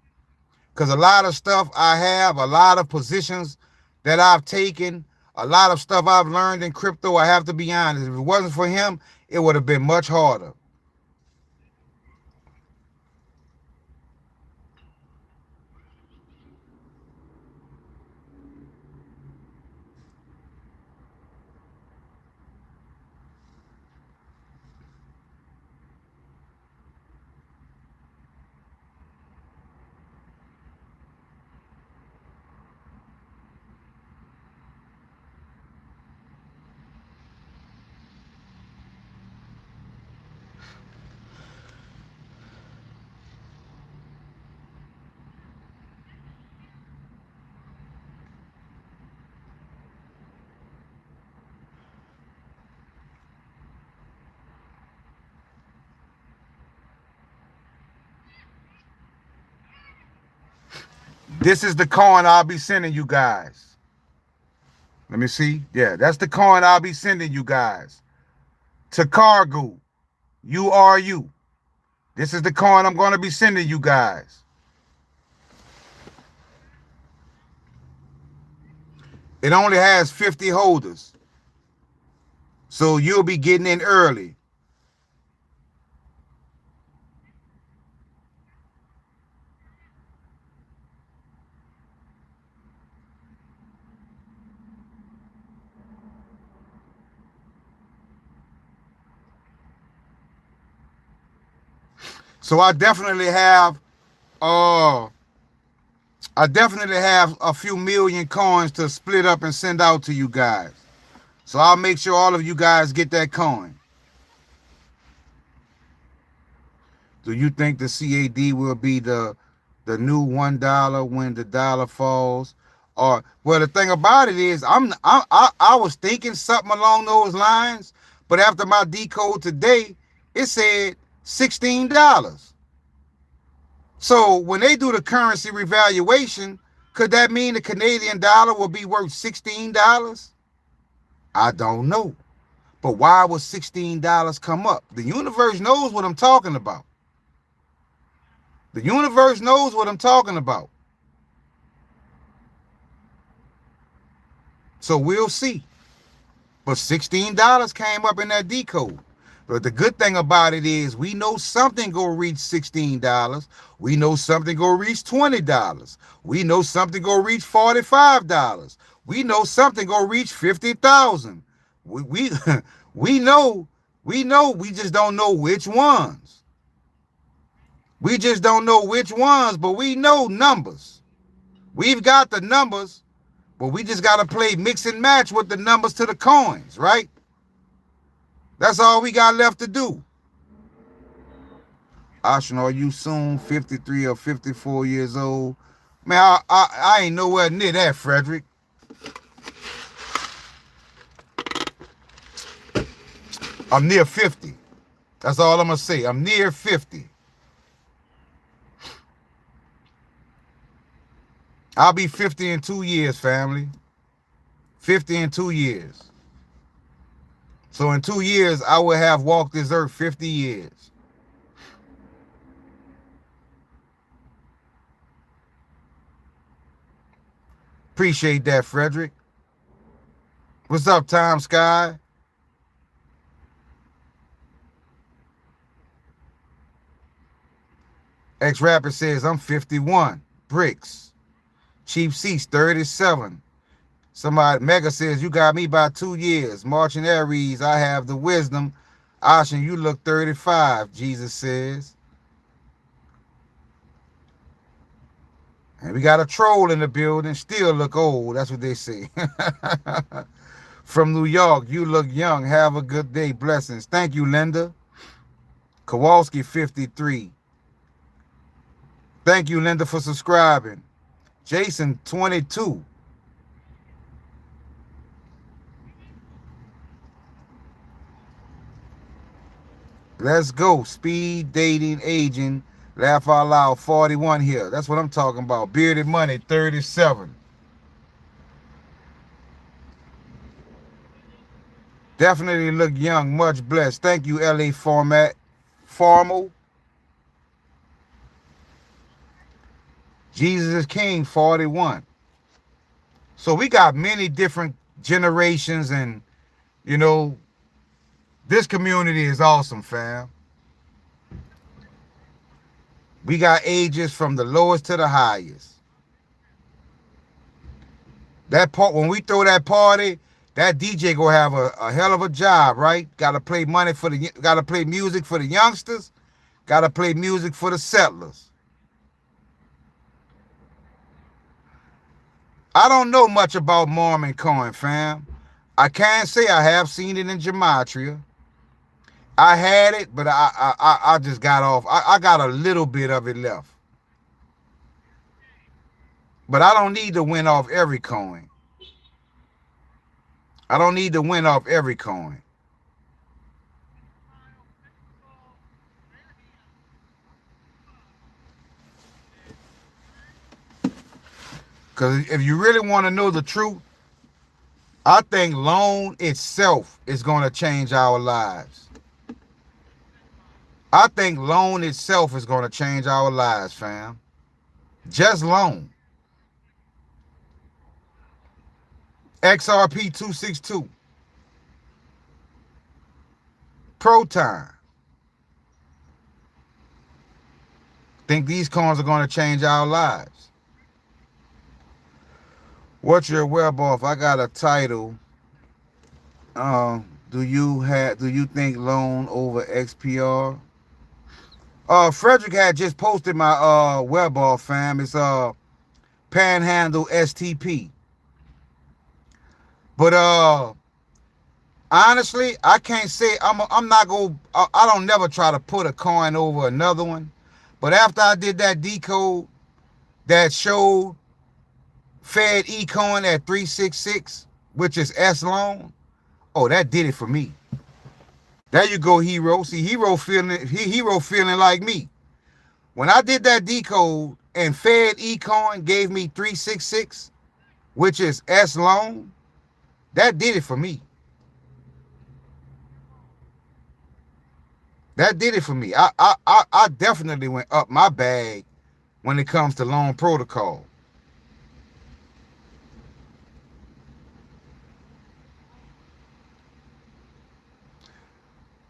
Cause a lot of stuff I have, a lot of positions that I've taken, a lot of stuff I've learned in crypto, I have to be honest. If it wasn't for him, it would have been much harder. This is the coin I'll be sending you guys. Let me see. Yeah, that's the coin I'll be sending you guys. To Cargo. URU. This is the coin I'm going to be sending you guys. It only has 50 holders. So you'll be getting in early. So I definitely have a few million coins to split up and send out to you guys. So I'll make sure all of you guys get that coin. Do you think the CAD will be the new $1 when the dollar falls? Or well, the thing about it is, I was thinking something along those lines, but after my decode today, it said $16. So when they do the currency revaluation, could that mean the Canadian dollar will be worth $16? I don't know. But why would $16 come up? The universe knows what I'm talking about. The universe knows what I'm talking about. So we'll see. But $16 came up in that decode. But the good thing about it is we know something gonna reach $16. We know something gonna reach $20. We know something gonna reach $45. We know something gonna reach 50,000. We we know, we just don't know which ones. We just don't know which ones, but we know numbers. We've got the numbers, but we just got to play mix and match with the numbers to the coins, right? That's all we got left to do. Ashen, are you soon 53 or 54 years old? Man, I ain't nowhere near that, Frederick. I'm near 50. That's all I'm going to say. I'm near 50. I'll be 50 in 2 years, family. 50 in 2 years. So in 2 years, I will have walked this earth 50 years. Appreciate that, Frederick. What's up, Tom Sky? X-Rapper says, I'm 51. Bricks. Chief Seats, 37. Somebody, Mega says, you got me by 2 years. Marching Aries, I have the wisdom. Ashen, you look 35, Jesus says. And we got a troll in the building, still look old. That's what they say. From New York, you look young. Have a good day. Blessings. Thank you, Linda. Kowalski, 53. Thank you, Linda, for subscribing. Jason, 22. Let's go. Speed, dating, aging. Laugh out loud, 41 here. That's what I'm talking about. Bearded Money, 37. Definitely look young. Much blessed. Thank you, LA Formal. Jesus is King, 41. So we got many different generations, and, you know, this community is awesome, fam. We got ages from the lowest to the highest. That part, when we throw that party, that DJ gonna have a hell of a job, right? Gotta play music for the youngsters, gotta play music for the settlers. I don't know much about Mormon coin, fam. I can't say I have seen it in Gematria. I had it, but I just got off. I got a little bit of it left. But I don't need to win off every coin. I don't need to win off every coin. Because if you really want to know the truth, I think loan itself is going to change our lives. I think loan itself is going to change our lives, fam. Just loan. XRP 262. Proton. Think these coins are going to change our lives. What's your web off? I got a title. Do you think loan over XPR? Frederick had just posted my web off, fam. It's Panhandle STP. But honestly, I can't say I'm not gonna. I don't never try to put a coin over another one. But after I did that decode that showed Fed eCoin at 366, which is S loan, oh, that did it for me. There you go, Hero. See, Hero feeling like me. When I did that decode and Fed eCoin gave me 366, which is S loan, that did it for me. That did it for me. I definitely went up my bag when it comes to loan protocol.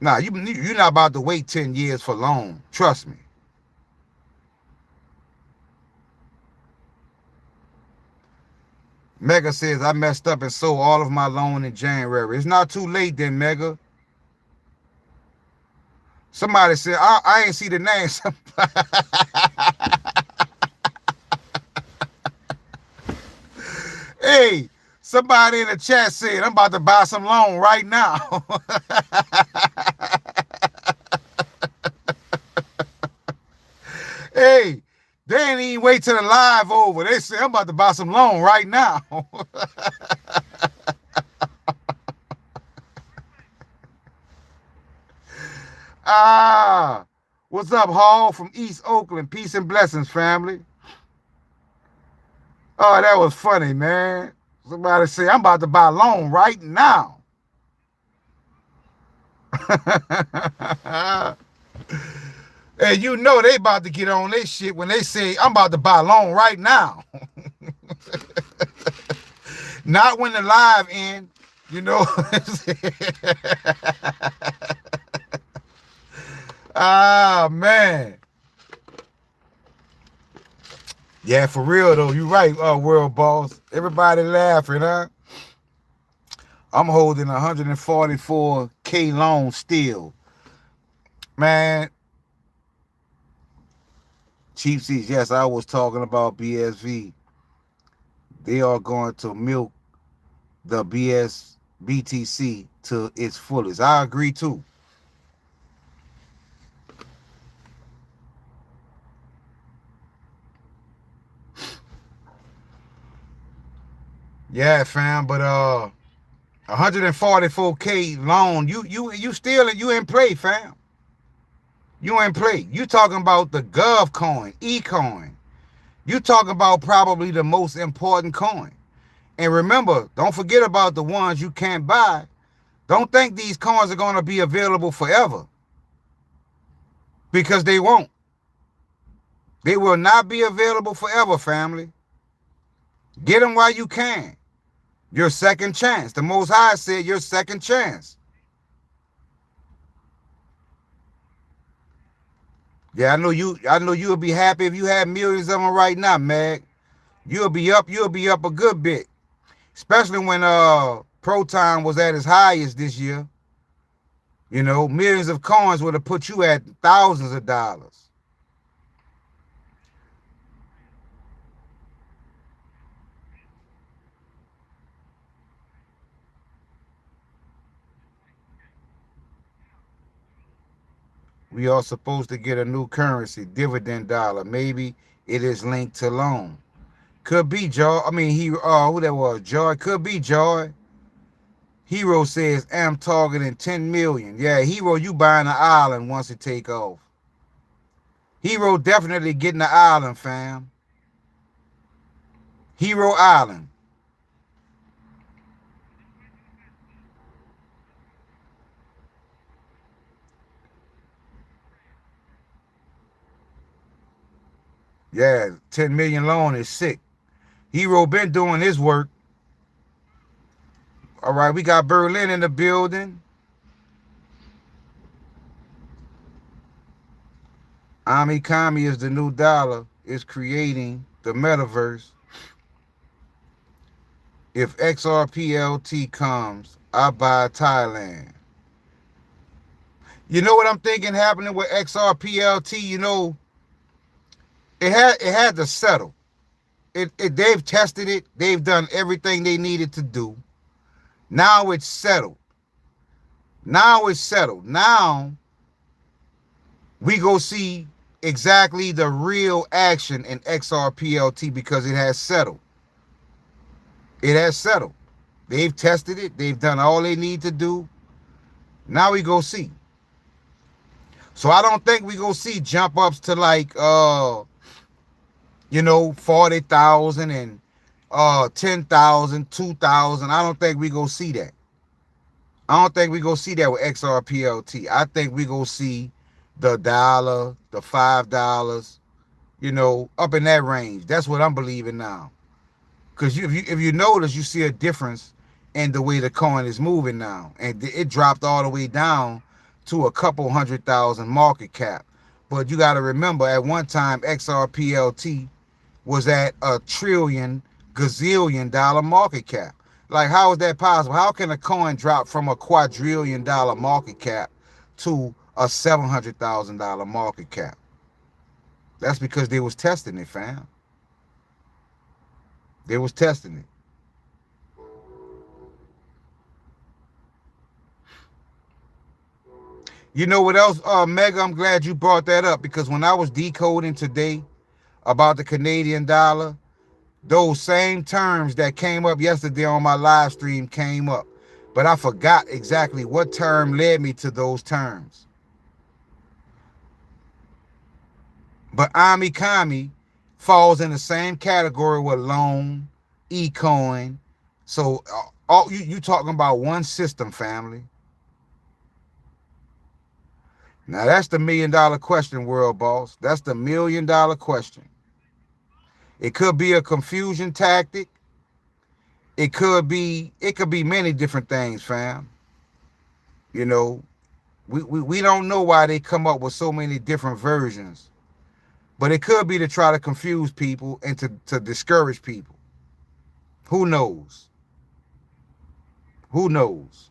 Nah, you're not about to wait 10 years for loan. Trust me. Mega says, I messed up and sold all of my loan in January. It's not too late then, Mega. Somebody said, I ain't see the name. Hey, somebody in the chat said, I'm about to buy some loan right now. Hey, they ain't even wait till the live over. They said, I'm about to buy some loan right now. What's up, Hall from East Oakland? Peace and blessings, family. Oh, that was funny, man. Somebody say, I'm about to buy a loan right now. Hey, you know they about to get on their shit when they say, I'm about to buy a loan right now. Not when the live end, you know. Man. Yeah, for real though. You right, world boss. Everybody laughing, huh? I'm holding 144K loan still. Man. Chief seats, yes, I was talking about BSV. They are going to milk the BTC to its fullest. I agree too. Yeah, fam, but 144K loan, you still you in play, fam. You in play. You talking about the Gov coin, eCoin. You talking about probably the most important coin. And remember, don't forget about the ones you can't buy. Don't think these coins are going to be available forever. Because they won't. They will not be available forever, family. Get them while you can. Your second chance. The Most High said your second chance. Yeah, I know you'll be happy if you had millions of them right now, Mag. You'll be up a good bit. Especially when Proton was at its highest this year. You know, millions of coins would have put you at thousands of dollars. We are supposed to get a new currency, dividend dollar. Maybe it is linked to loan. Could be Joy. I mean, who that was? Joy. Could be Joy. Hero says, I'm targeting 10 million. Yeah, Hero, you buying an island once it take off. Hero definitely getting the island, fam. Hero Island. Yeah, 10 million loan is sick. Hero been doing his work. All right, we got Berlin in the building. Ami Kami is the new dollar. Is creating the metaverse. If XRPLT comes, I buy Thailand. You know what I'm thinking happening with XRPLT? You know, it had to settle. They've tested it. They've done everything they needed to do. Now it's settled. Now it's settled. Now we go see exactly the real action in XRPLT because it has settled. It has settled. They've tested it. They've done all they need to do. Now we go see. So I don't think we go see jump ups to like 40,000 and 10,000, 2,000. I don't think we go see that. I don't think we go see that with XRPLT. I think we go see the dollar, the $5, up in that range. That's what I'm believing now. Because if you notice, you see a difference in the way the coin is moving now. And it dropped all the way down to a couple 100,000 market cap. But you got to remember, at one time, XRPLT was at a trillion, gazillion dollar market cap. Like, how is that possible? How can a coin drop from a quadrillion dollar market cap to a $700,000 market cap? That's because they was testing it, fam. They was testing it. You know what else, Mega? I'm glad you brought that up because when I was decoding today about the Canadian dollar, those same terms that came up yesterday on my live stream came up. But I forgot exactly what term led me to those terms. But Ami Kami falls in the same category with loan, eCoin. So all you talking about one system, family. Now that's the $1 million question, world boss. That's the $1 million question. It could be a confusion tactic. It could be many different things, fam. You know, we don't know why they come up with so many different versions. But it could be to try to confuse people and to discourage people. Who knows? Who knows?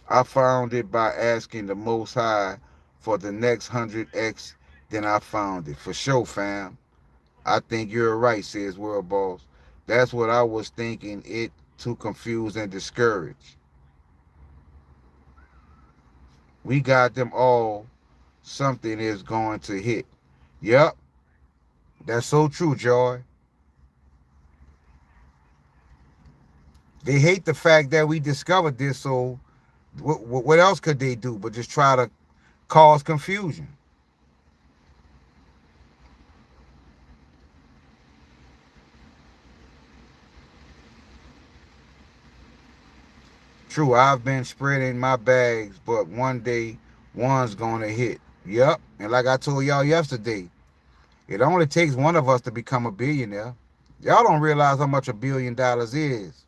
I found it by asking the Most High for the next 100x. Then I found it. For sure, fam. I think you're right, says World Boss. That's what I was thinking, it to confuse and discourage. We got them all. Something is going to hit. Yep, that's so true, Joy. They hate the fact that we discovered this, so what else could they do but just try to cause confusion? True, I've been spreading my bags, but one day one's gonna hit. Yep, and like I told y'all yesterday, it only takes one of us to become a billionaire. Y'all don't realize how much $1 billion is.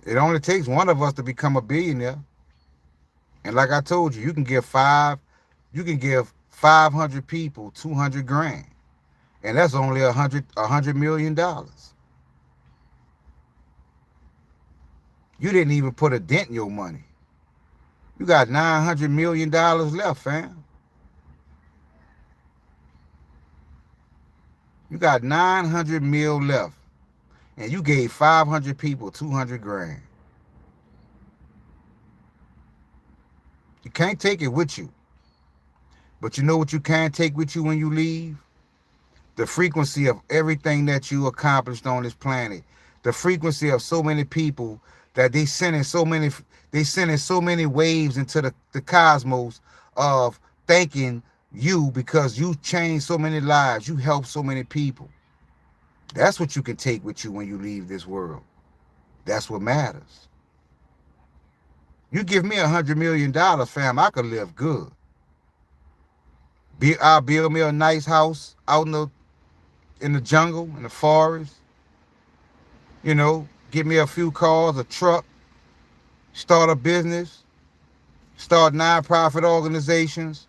It only takes one of us to become a billionaire. And like I told you, you can give 500 people 200 grand. And that's only $100 million. You didn't even put a dent in your money. You got $900 million left, fam. You got 900 mil left. And you gave 500 people 200 grand. You can't take it with you. But you know what you can take with you when you leave? the frequency of everything that you accomplished on this planet, the frequency of so many people that they sending so many waves into the cosmos of thanking you because you changed so many lives, you helped so many people. That's what you can take with you when you leave this world. That's what matters. You give me $100 million, fam, I could live good. I'll build me a nice house out in the jungle, in the forest. You know, get me a few cars, a truck, start a business, start non-profit organizations,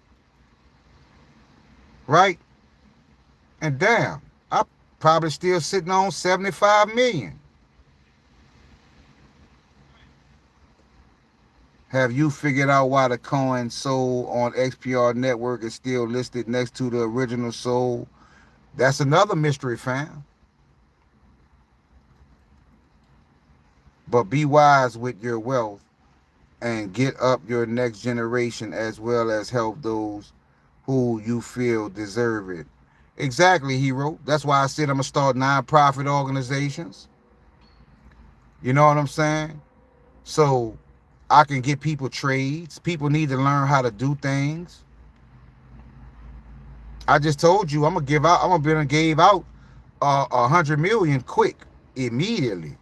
right? And damn, I'm probably still sitting on 75 million. Have you figured out why the coin sold on XPR Network is still listed next to the original sold? That's another mystery, fam. But be wise with your wealth and get up your next generation as well as help those who you feel deserve it. Exactly, hero. That's why I said I'm going to start non-profit organizations. You know what I'm saying? So I can get people trades. People need to learn how to do things. I just told you I'm gonna give out. I'm gonna give out 100 million quick, immediately.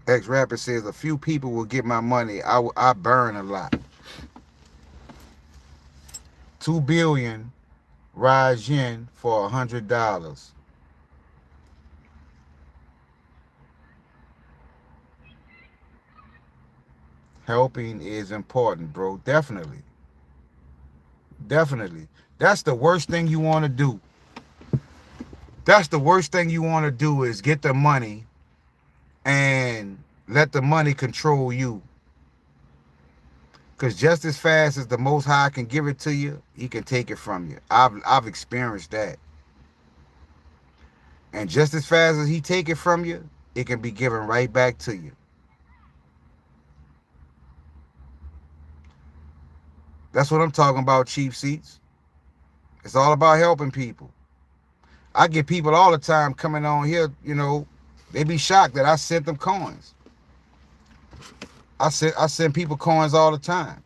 X Rapper says a few people will get my money. I burn a lot. 2 billion Rise Yen for $100. Helping is important, bro. Definitely. Definitely. That's the worst thing you want to do. That's the worst thing you want to do is get the money and let the money control you. Because just as fast as the Most High can give it to you, he can take it from you. I've experienced that. And just as fast as he take it from you, it can be given right back to you. That's what I'm talking about, cheap seats. It's all about helping people. I get people all the time coming on here, you know, they be shocked that I sent them coins. I send people coins all the time.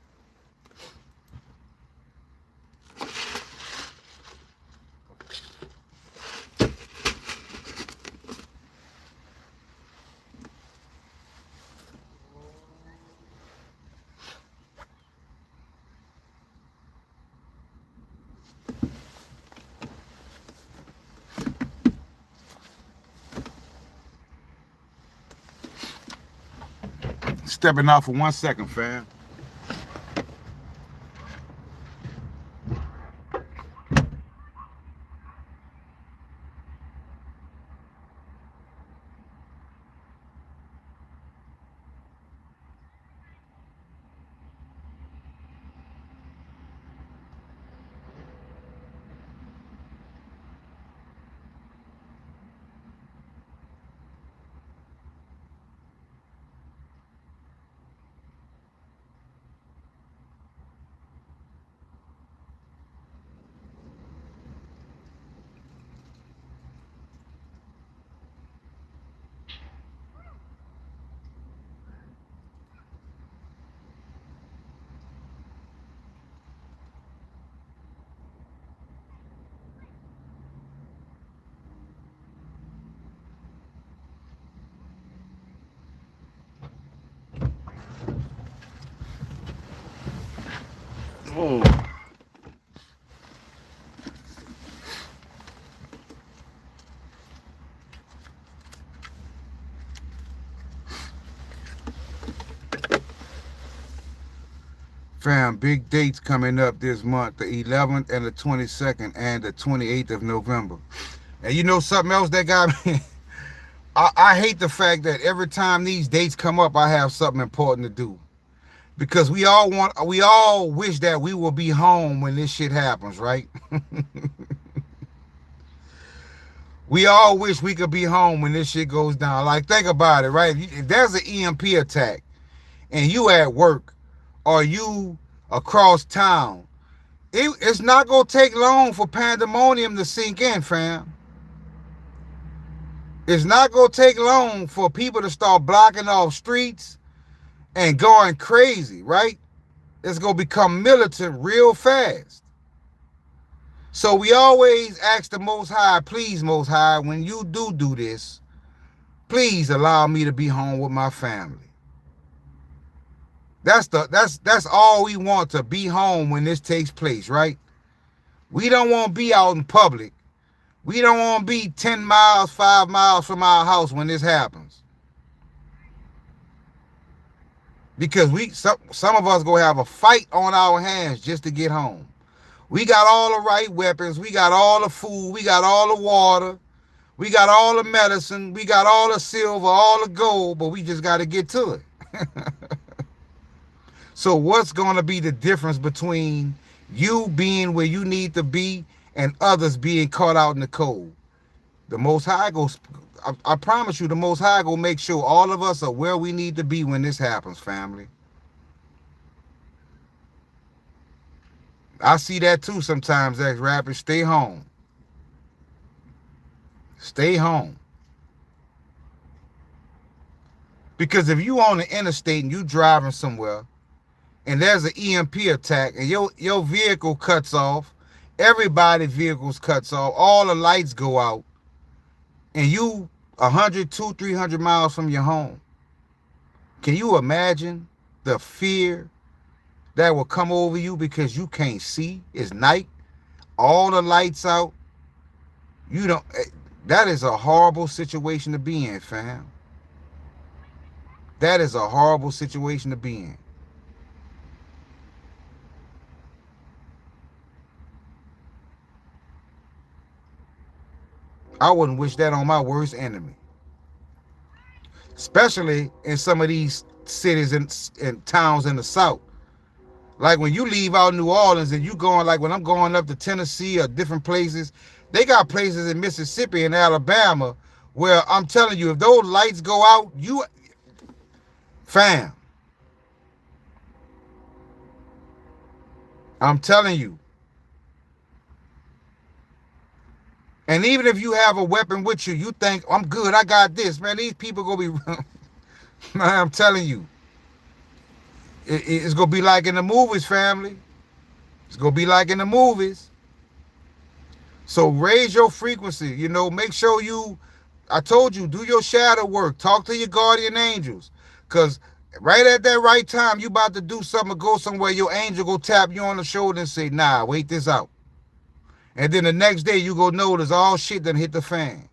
Stepping out for 1 second, fam. Oh. Fam, big dates coming up this month, the 11th and the 22nd and the 28th of November. And you know something else that got me? I hate the fact that every time these dates come up, I have something important to do. Because we all wish that we will be home when this shit happens, right? We all wish we could be home when this shit goes down. Like, think about it, right? If there's an EMP attack and you at work or you across town, it's not going to take long for pandemonium to sink in, fam. It's not going to take long for people to start blocking off streets and going crazy, right? It's going to become militant real fast. So we always ask the Most High, please, Most High, when you do this, please allow me to be home with my family. That's all we want, to be home when this takes place, right? We don't want to be out in public. We don't want to be 10 miles, 5 miles from our house when this happens. Because some of us gonna have a fight on our hands just to get home. We got all the right weapons, we got all the food, we got all the water, we got all the medicine, we got all the silver, all the gold, but we just got to get to it. So what's going to be the difference between you being where you need to be and others being caught out in the cold? The Most High goes, I promise you, the Most High will make sure all of us are where we need to be when this happens, family. I see that too sometimes, ex-rappers. Stay home. Stay home. Because if you on the interstate and you driving somewhere and there's an EMP attack and your vehicle cuts off, everybody's vehicles cuts off, all the lights go out, and you 100, 200, 300 miles from your home, can you imagine the fear that will come over you because you can't see? It's night, all the lights out. That is a horrible situation to be in, fam. That is a horrible situation to be in. I wouldn't wish that on my worst enemy. Especially in some of these cities and towns in the South. Like when you leave out New Orleans and you going, like when I'm going up to Tennessee or different places, they got places in Mississippi and Alabama where I'm telling you, if those lights go out, fam, I'm telling you. And even if you have a weapon with you, you think, I'm good, I got this. Man, these people gonna be, man, I'm telling you. It's gonna be like in the movies, family. It's gonna be like in the movies. So raise your frequency, make sure I told you, do your shadow work. Talk to your guardian angels. Because right at that right time, you about to do something or go somewhere, your angel go tap you on the shoulder and say, nah, wait this out. And then the next day you go notice all shit done hit the fan.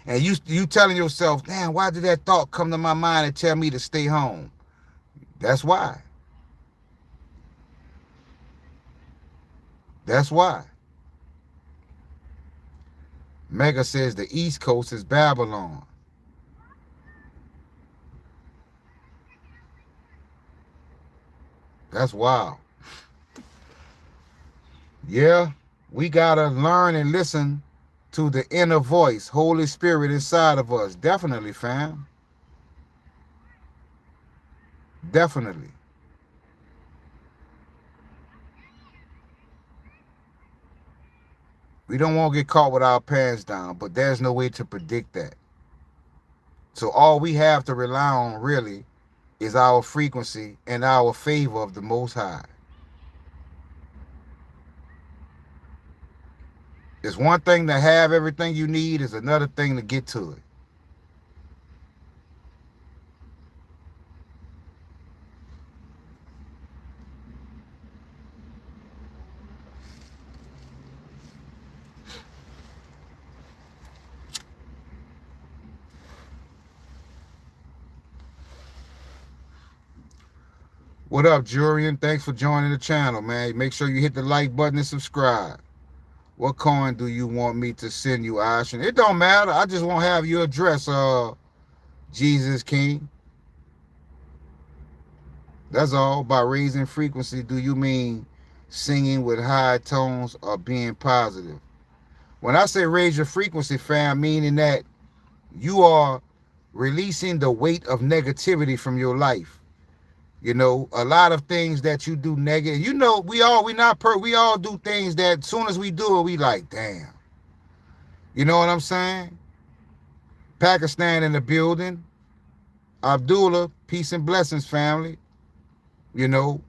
And you telling yourself, damn, why did that thought come to my mind and tell me to stay home? That's why. That's why. Mega says the East Coast is Babylon. That's wild. Yeah, we gotta learn and listen to the inner voice, Holy Spirit inside of us. Definitely, fam. Definitely. We don't want to get caught with our pants down, but there's no way to predict that. So all we have to rely on really is our frequency and our favor of the Most High. It's one thing to have everything you need, it's another thing to get to it. What up, Jurian? Thanks for joining the channel, man. Make sure you hit the like button and subscribe. What coin do you want me to send you, Ashen? It don't matter. I just won't have your address, Jesus King. That's all. By raising frequency, do you mean singing with high tones or being positive? When I say raise your frequency, fam, meaning that you are releasing the weight of negativity from your life. You know, a lot of things that you do negative. You know, we all do things that as soon as we do it, we like, damn. You know what I'm saying? Pakistan in the building. Abdullah, peace and blessings, family. You know,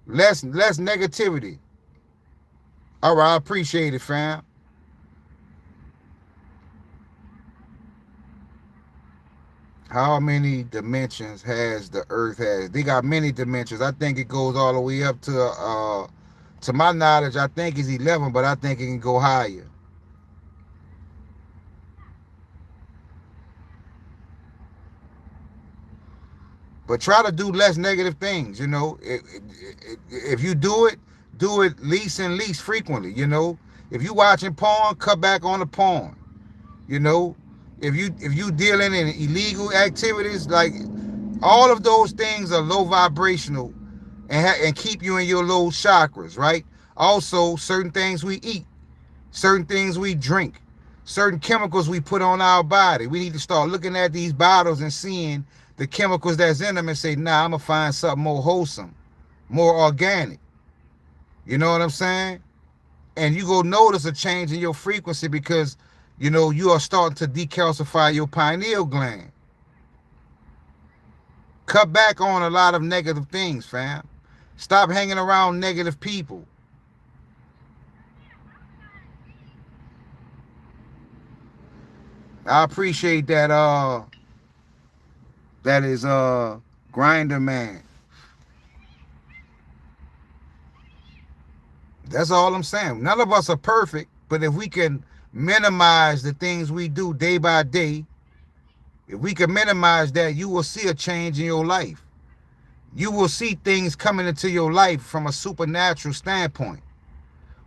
less negativity. All right, I appreciate it, fam. How many dimensions has the earth has? They got many dimensions. I think it goes all the way up to my knowledge, I think it's 11, but I think it can go higher. But try to do less negative things, you know. If you do it least and least frequently, you know. If you watching porn, cut back on the porn. You know, if you dealing in illegal activities, like all of those things are low vibrational and keep you in your low chakras, right? Also, certain things we eat, certain things we drink, certain chemicals we put on our body. We need to start looking at these bottles and seeing the chemicals that's in them and say, nah, I'm gonna find something more wholesome, more organic. You know what I'm saying? And you go notice a change in your frequency because, you know, you are starting to decalcify your pineal gland. Cut back on a lot of negative things, fam. Stop hanging around negative people. I appreciate that that is Grinder Man. That's all I'm saying. None of us are perfect, but if we can minimize the things we do day by day, if we can minimize that, you will see a change in your life. You will see things coming into your life from a supernatural standpoint.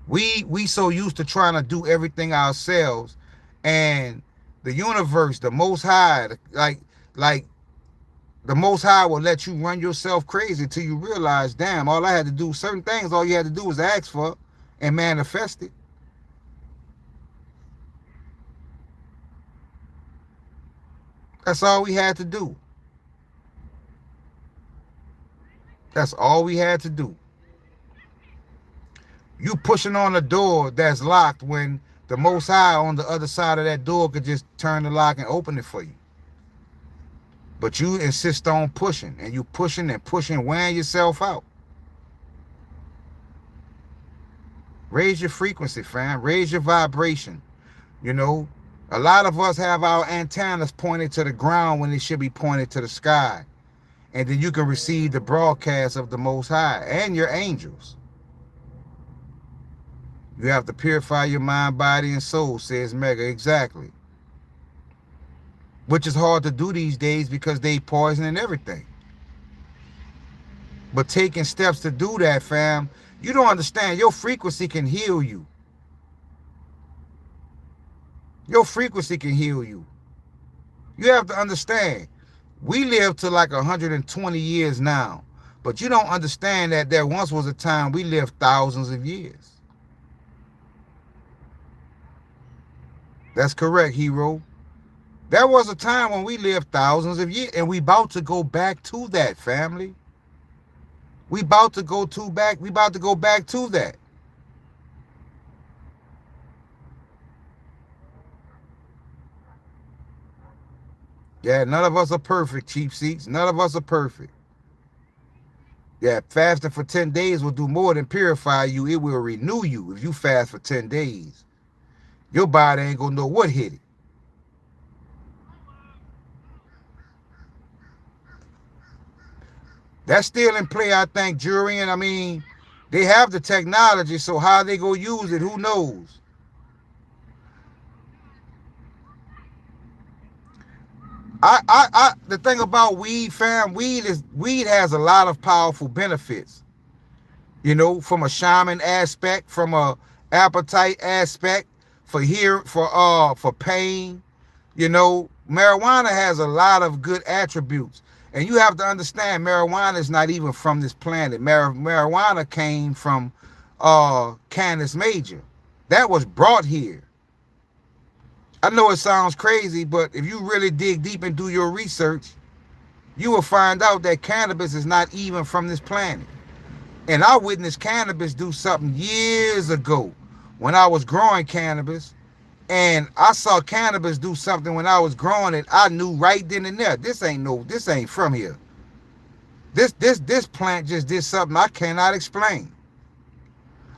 We so used to trying to do everything ourselves, and the universe, the Most High, like the Most High will let you run yourself crazy till you realize, damn, all I had to do, certain things, all you had to do was ask for and manifest it. That's all we had to do. That's all we had to do. You pushing on a door that's locked when the Most High on the other side of that door could just turn the lock and open it for you. But you insist on pushing, and you pushing and pushing, wearing yourself out. Raise your frequency, fam. Raise your vibration. You know, a lot of us have our antennas pointed to the ground when they should be pointed to the sky. And then you can receive the broadcast of the Most High and your angels. You have to purify your mind, body, and soul, says Mega. Exactly. Which is hard to do these days because they poisoning everything. But taking steps to do that, fam, you don't understand. Your frequency can heal you. Your frequency can heal you. You have to understand. We live to like 120 years now. But you don't understand that there once was a time we lived thousands of years. That's correct, hero. There was a time when we lived thousands of years, and we about to go back to that, family. We about to go back to that. Yeah, none of us are perfect, cheap seats. None of us are perfect. Yeah, fasting for 10 days will do more than purify you. It will renew you if you fast for 10 days. Your body ain't gonna know what hit it. That's still in play, I think, Jurian. I mean, they have the technology, so how they gonna use it, who knows? The thing about weed, fam, weed has a lot of powerful benefits. You know, from a shaman aspect, from a appetite aspect, for pain. You know, marijuana has a lot of good attributes. And you have to understand, marijuana is not even from this planet. Marijuana came from Canis Major. That was brought here. I know it sounds crazy, but if you really dig deep and do your research, you will find out that cannabis is not even from this planet. And I witnessed cannabis do something years ago when I was growing cannabis. And I saw cannabis do something when I was growing it. I knew right then and there, this ain't from here. This plant just did something I cannot explain.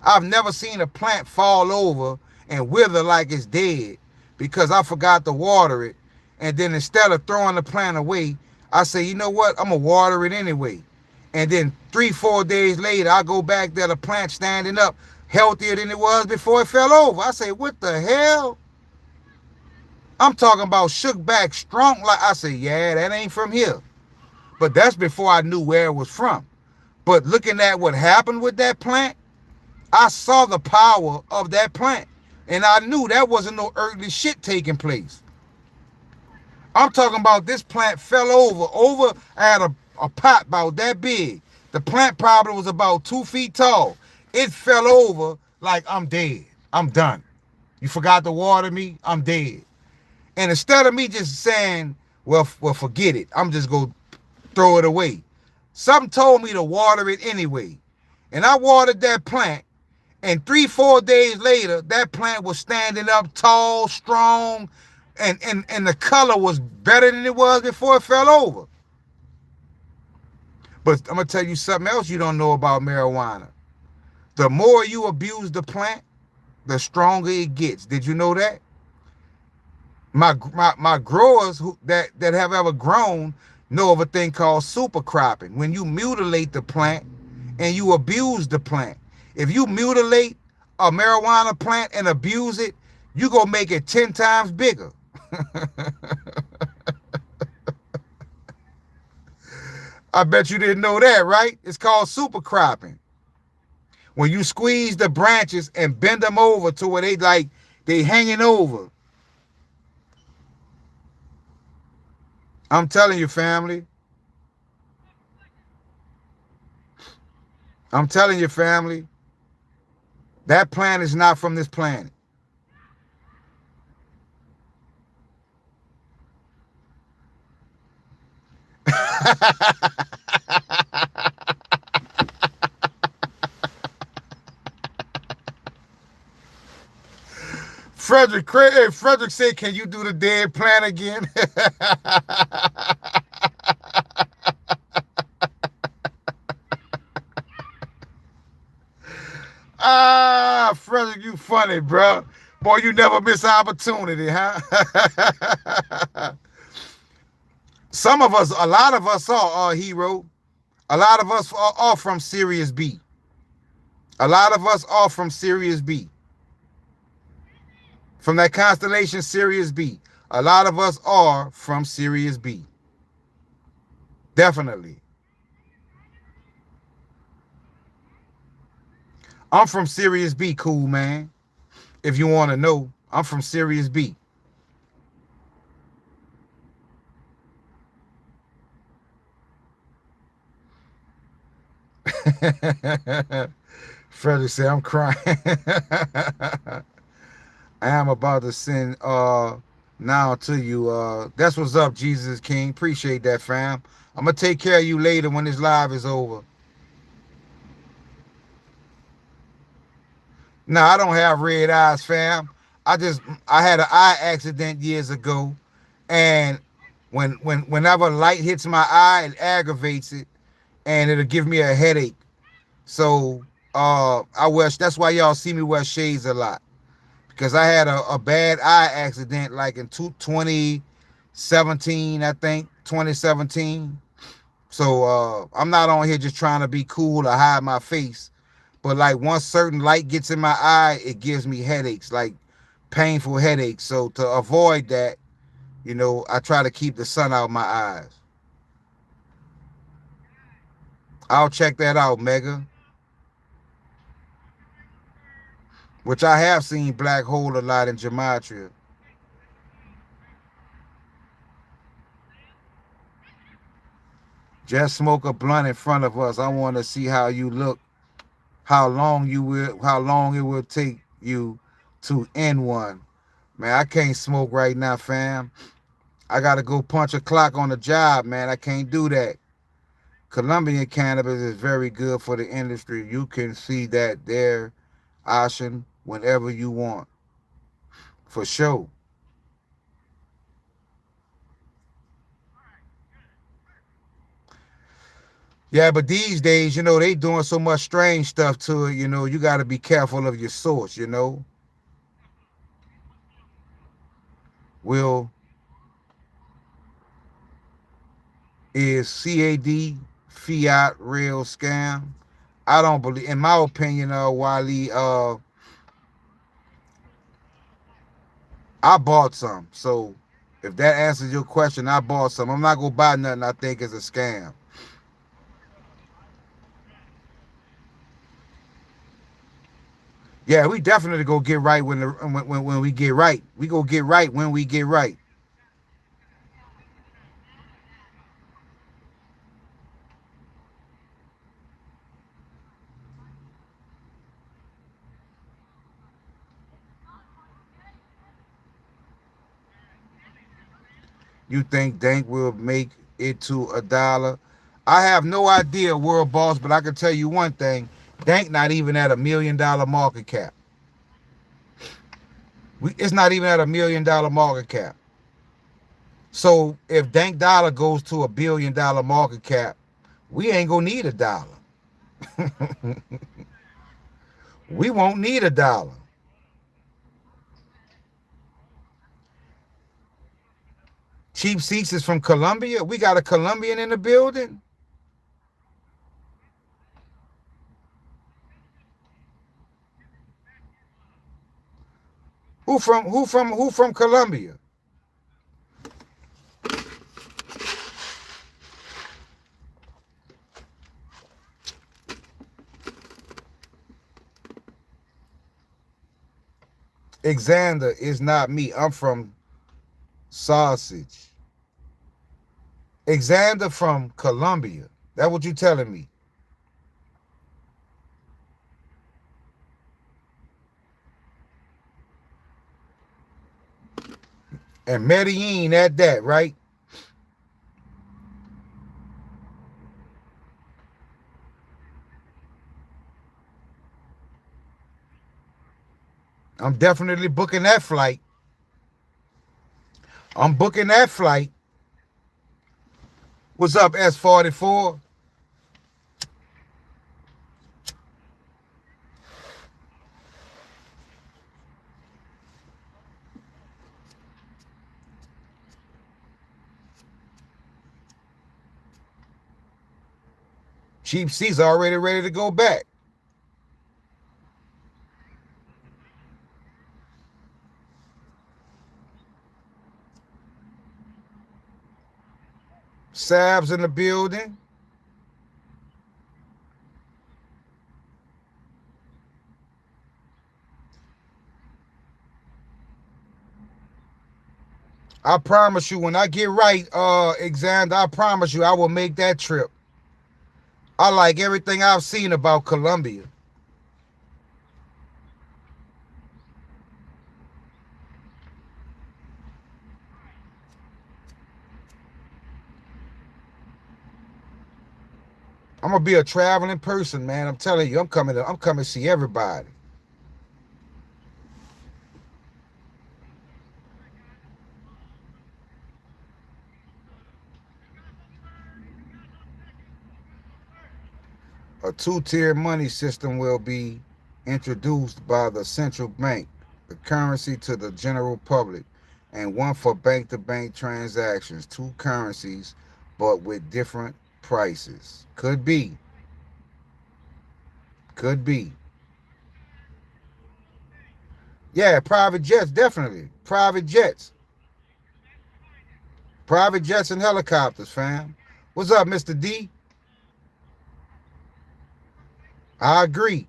I've never seen a plant fall over and wither like it's dead because I forgot to water it. And then instead of throwing the plant away, I say, you know what? I'm going to water it anyway. And then 3-4 days later, I go back there, the plant standing up healthier than it was before it fell over. I say, what the hell? I'm talking about shook back strong. Like I say, yeah, that ain't from here. But that's before I knew where it was from. But looking at what happened with that plant, I saw the power of that plant. And I knew that wasn't no earthly shit taking place. I'm talking about this plant fell over at a pot about that big. The plant probably was about 2 feet tall. It fell over like I'm dead. I'm done. You forgot to water me? I'm dead. And instead of me just saying, well, forget it. I'm just going to throw it away. Something told me to water it anyway. And I watered that plant. And 3-4 days later, that plant was standing up tall, strong, and the color was better than it was before it fell over. But I'm going to tell you something else you don't know about marijuana. The more you abuse the plant, the stronger it gets. Did you know that? My growers that have ever grown know of a thing called super cropping. When you mutilate the plant and you abuse the plant. If you mutilate a marijuana plant and abuse it, you gonna make it 10 times bigger. I bet you didn't know that, right? It's called super cropping. When you squeeze the branches and bend them over to where they hanging over. I'm telling you, family. I'm telling you, family. That plant is not from this planet. Frederick said, can you do the dead plant again? Frederick, you funny, bro. Boy, you never miss an opportunity, huh? A lot of us are hero. A lot of us are from Sirius B. A lot of us are from Sirius B. From that constellation Sirius B. A lot of us are from Sirius B. Definitely. I'm from Sirius B, cool man. If you want to know, I'm from Sirius B. Frederick said, I'm crying. I am about to send now to you. That's what's up, Jesus King. Appreciate that, fam. I'm going to take care of you later when this live is over. No, I don't have red eyes, fam. I had an eye accident years ago. And whenever light hits my eye, it aggravates it. And it'll give me a headache. So that's why y'all see me wear shades a lot. Because I had a bad eye accident like in 2017, I think, 2017. So I'm not on here just trying to be cool or hide my face. But like once certain light gets in my eye, it gives me headaches, like painful headaches. So to avoid that, you know, I try to keep the sun out of my eyes. I'll check that out, Mega. Which I have seen black hole a lot in gematria. Just smoke a blunt in front of us. I want to see how you look, how long it will take you to end one. Man, I can't smoke right now, fam. I got to go punch a clock on the job, man. I can't do that. Colombian cannabis is very good for the industry. You can see that there, Ashen, whenever you want. For sure. Yeah, but these days, they doing so much strange stuff to it, you got to be careful of your source, Will is CAD fiat real scam? I don't believe, in my opinion, Wiley, I bought some. So if that answers your question, I bought some. I'm not gonna buy nothing I think is a scam. Yeah, we definitely go get right when we get right. We go get right when we get right. You think Dank will make it to $1? I have no idea, World Boss, but I can tell you one thing. Dank not even at $1 million market cap. It's not even at $1 million market cap. So if Dank Dollar goes to $1 billion market cap, we ain't gonna need $1. We won't need $1. Cheap Seats is from Colombia. We got a Colombian in the building. Who from Colombia? Xander is not me. I'm from Sausage. Xander from Colombia. That's what you telling me. And Medellin at that, right? I'm definitely booking that flight. I'm booking that flight. What's up, S44? Cheap Seats already ready to go back. Sabs in the building. I promise you, when I get right, Xander, I promise you I will make that trip. I like everything I've seen about Colombia. I'm gonna be a traveling person, man. I'm telling you, I'm coming to see everybody. A two-tier money system will be introduced by the central bank, the currency to the general public, and one for bank-to-bank transactions. Two currencies, but with different prices. Could be. Could be. Yeah, private jets, definitely. Private jets. Private jets and helicopters, fam. What's up, Mr. D? I agree.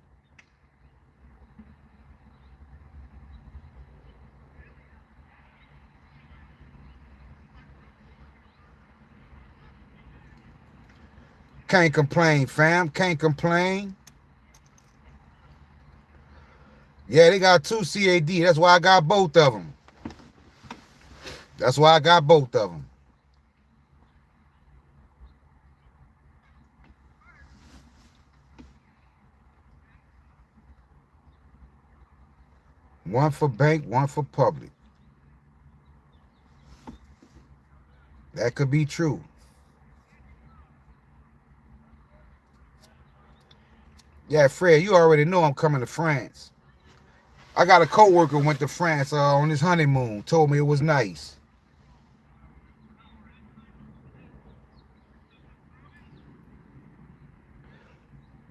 Can't complain, fam. Can't complain. Yeah, they got two CAD. That's why I got both of them. That's why I got both of them. One for bank, one for public. That could be true. Yeah, Fred, you already know I'm coming to France. I got a coworker went to France on his honeymoon. Told me it was nice.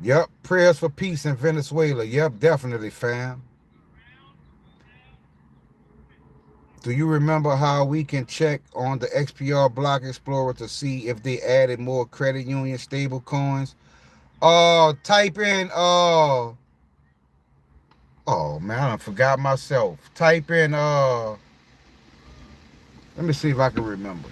Yep, prayers for peace in Venezuela. Yep, definitely, fam. Do you remember how we can check on the XPR Block Explorer to see if they added more credit union stable coins? Type in oh man, I forgot myself. Type in let me see if I can remember.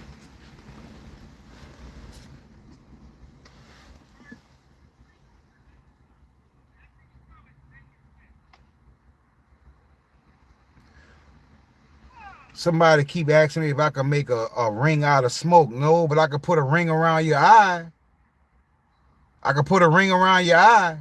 Somebody keep asking me if I can make a ring out of smoke. No, but I could put a ring around your eye. I could put a ring around your eye.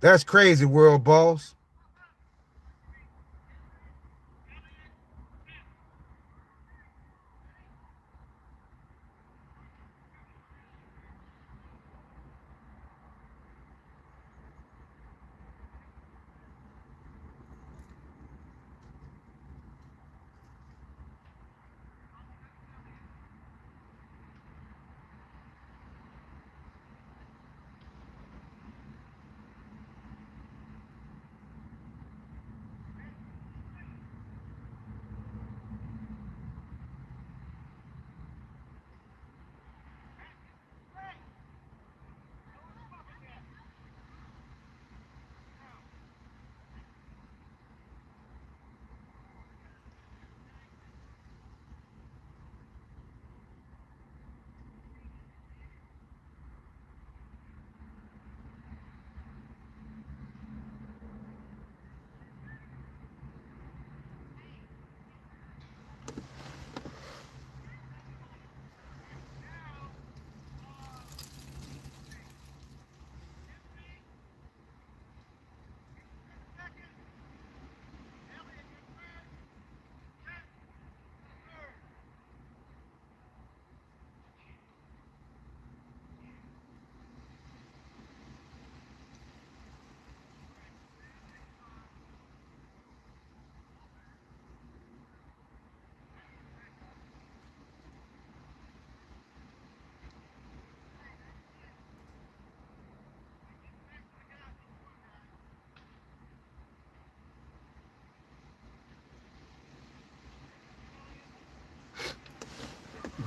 That's crazy, world boss.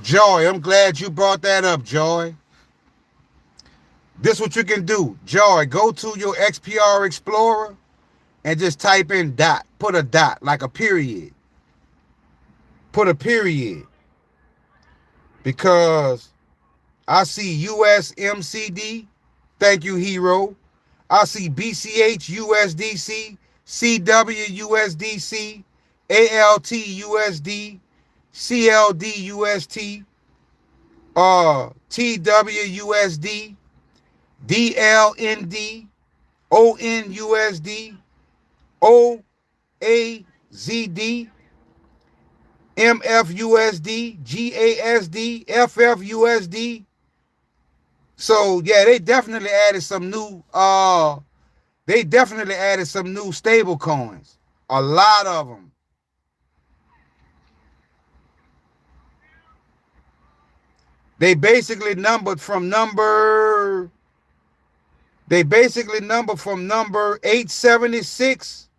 Joy, I'm glad you brought that up, Joy. This what you can do. Joy, go to your XPR Explorer and just type in dot. Put a dot, like a period. Put a period. Because I see USMCD. Thank you, Hero. I see BCH USDC, CW USDC, ALT USD, CLD UST, TW USD, DLND, ONUSD, OAZD, MFUSD, GASD, FFUSD. So yeah, they definitely added some new stable coins. A lot of them. They basically numbered from number 876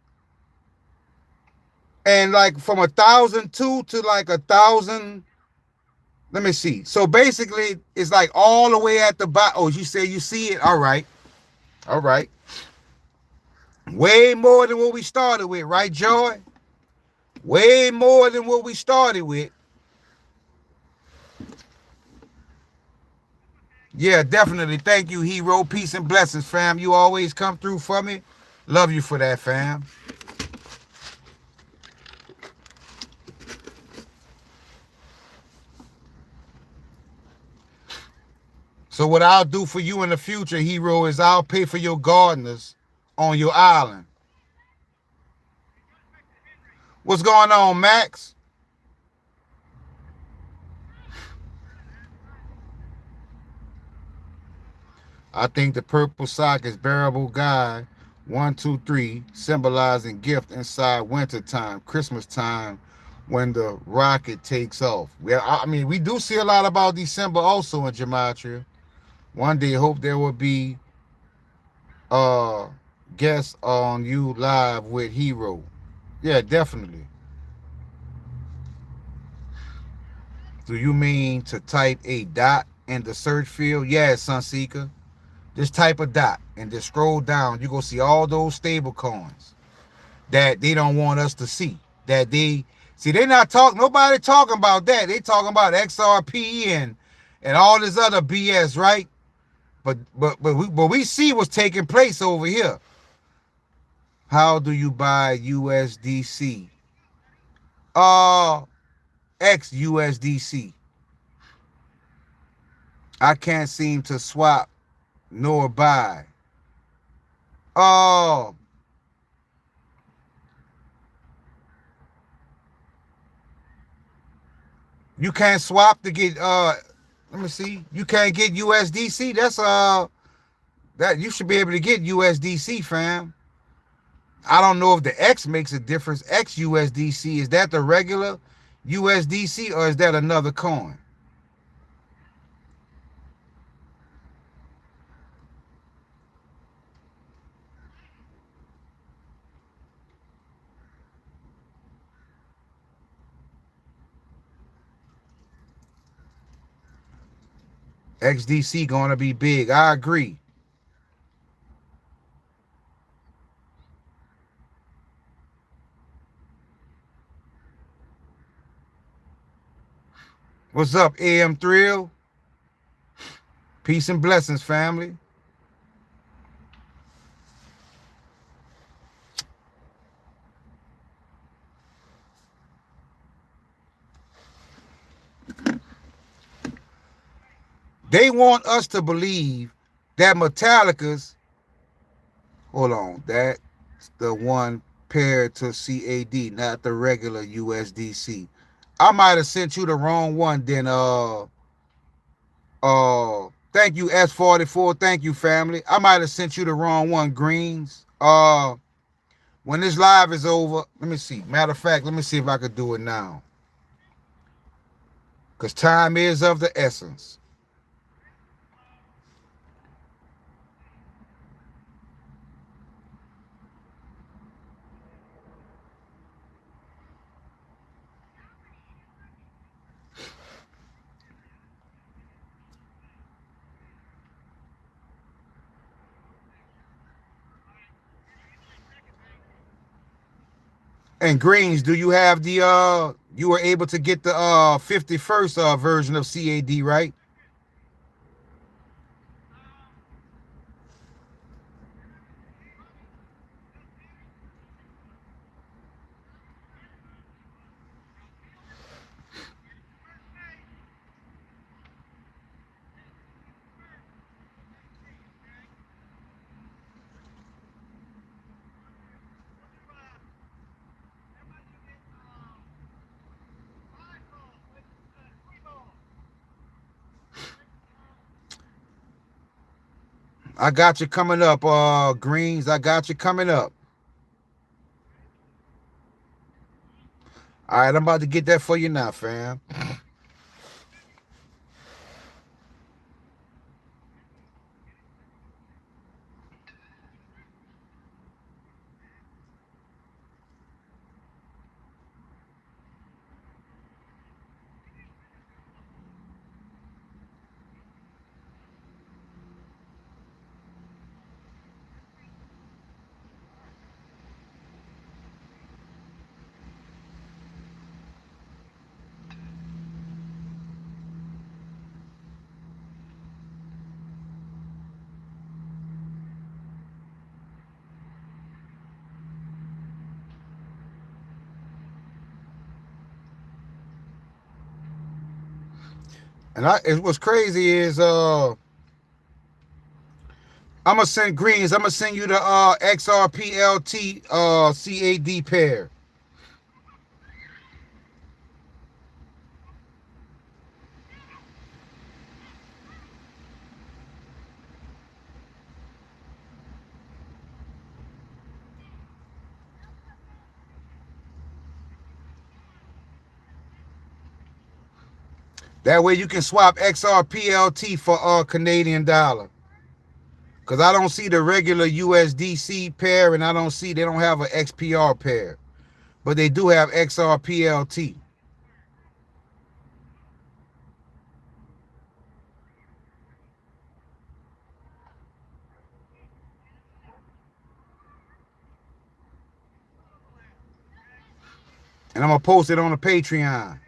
and like from 1,002 to like 1,000. Let me see. So basically, it's like all the way at the bottom. Oh, you say you see it? All right. All right. Way more than what we started with, right, Joy? Way more than what we started with. Yeah, definitely. Thank you, hero. Peace and blessings, fam. You always come through for me. Love you for that, fam. So what I'll do for you in the future, hero, is I'll pay for your gardeners on your island. What's going on, Max? I think the purple sock is bearable guy. 1, 2, 3, symbolizing gift inside winter time, Christmas time, when the rocket takes off. Well, I mean, we do see a lot about December also in gematria. One day, hope there will be uh guests on you live with Hero. Yeah, definitely. Do you mean to type a dot in the search field? Yeah, Sunseeker. Just type a dot and just scroll down. You're gonna see all those stable coins that they don't want us to see. That they see they're not talking, nobody talking about that. They talking about XRP and all this other BS, right? But we see what's taking place over here. How do you buy USDC? XUSDC. I can't seem to swap nor buy. Oh, you can't swap to get let me see. You can't get USDC. That's that you should be able to get USDC, fam. I don't know if the X makes a difference. XUSDC, is that the regular USDC or is that another coin? XDC gonna be big. I agree. What's up, AM Thrill? Peace and blessings, family. They want us to believe that Metallica's, hold on, that's the one paired to CAD, not the regular USDC. I might have sent you the wrong one then. Thank you, S44. Thank you, family. I might have sent you the wrong one, Greens. When this live is over, let me see. Matter of fact, let me see if I could do it now. Because time is of the essence. And Greens, do you have the you were able to get the 51st version of CAD, right? I got you coming up, Greens. I got you coming up. All right, I'm about to get that for you now, fam. And what's crazy is I'm gonna send Greens. I'm gonna send you the XRPLT CAD pair. That way you can swap XRPLT for Canadian dollar. Cause I don't see the regular USDC pair, and I don't see they don't have an XPR pair, but they do have XRPLT. And I'm gonna post it on the Patreon.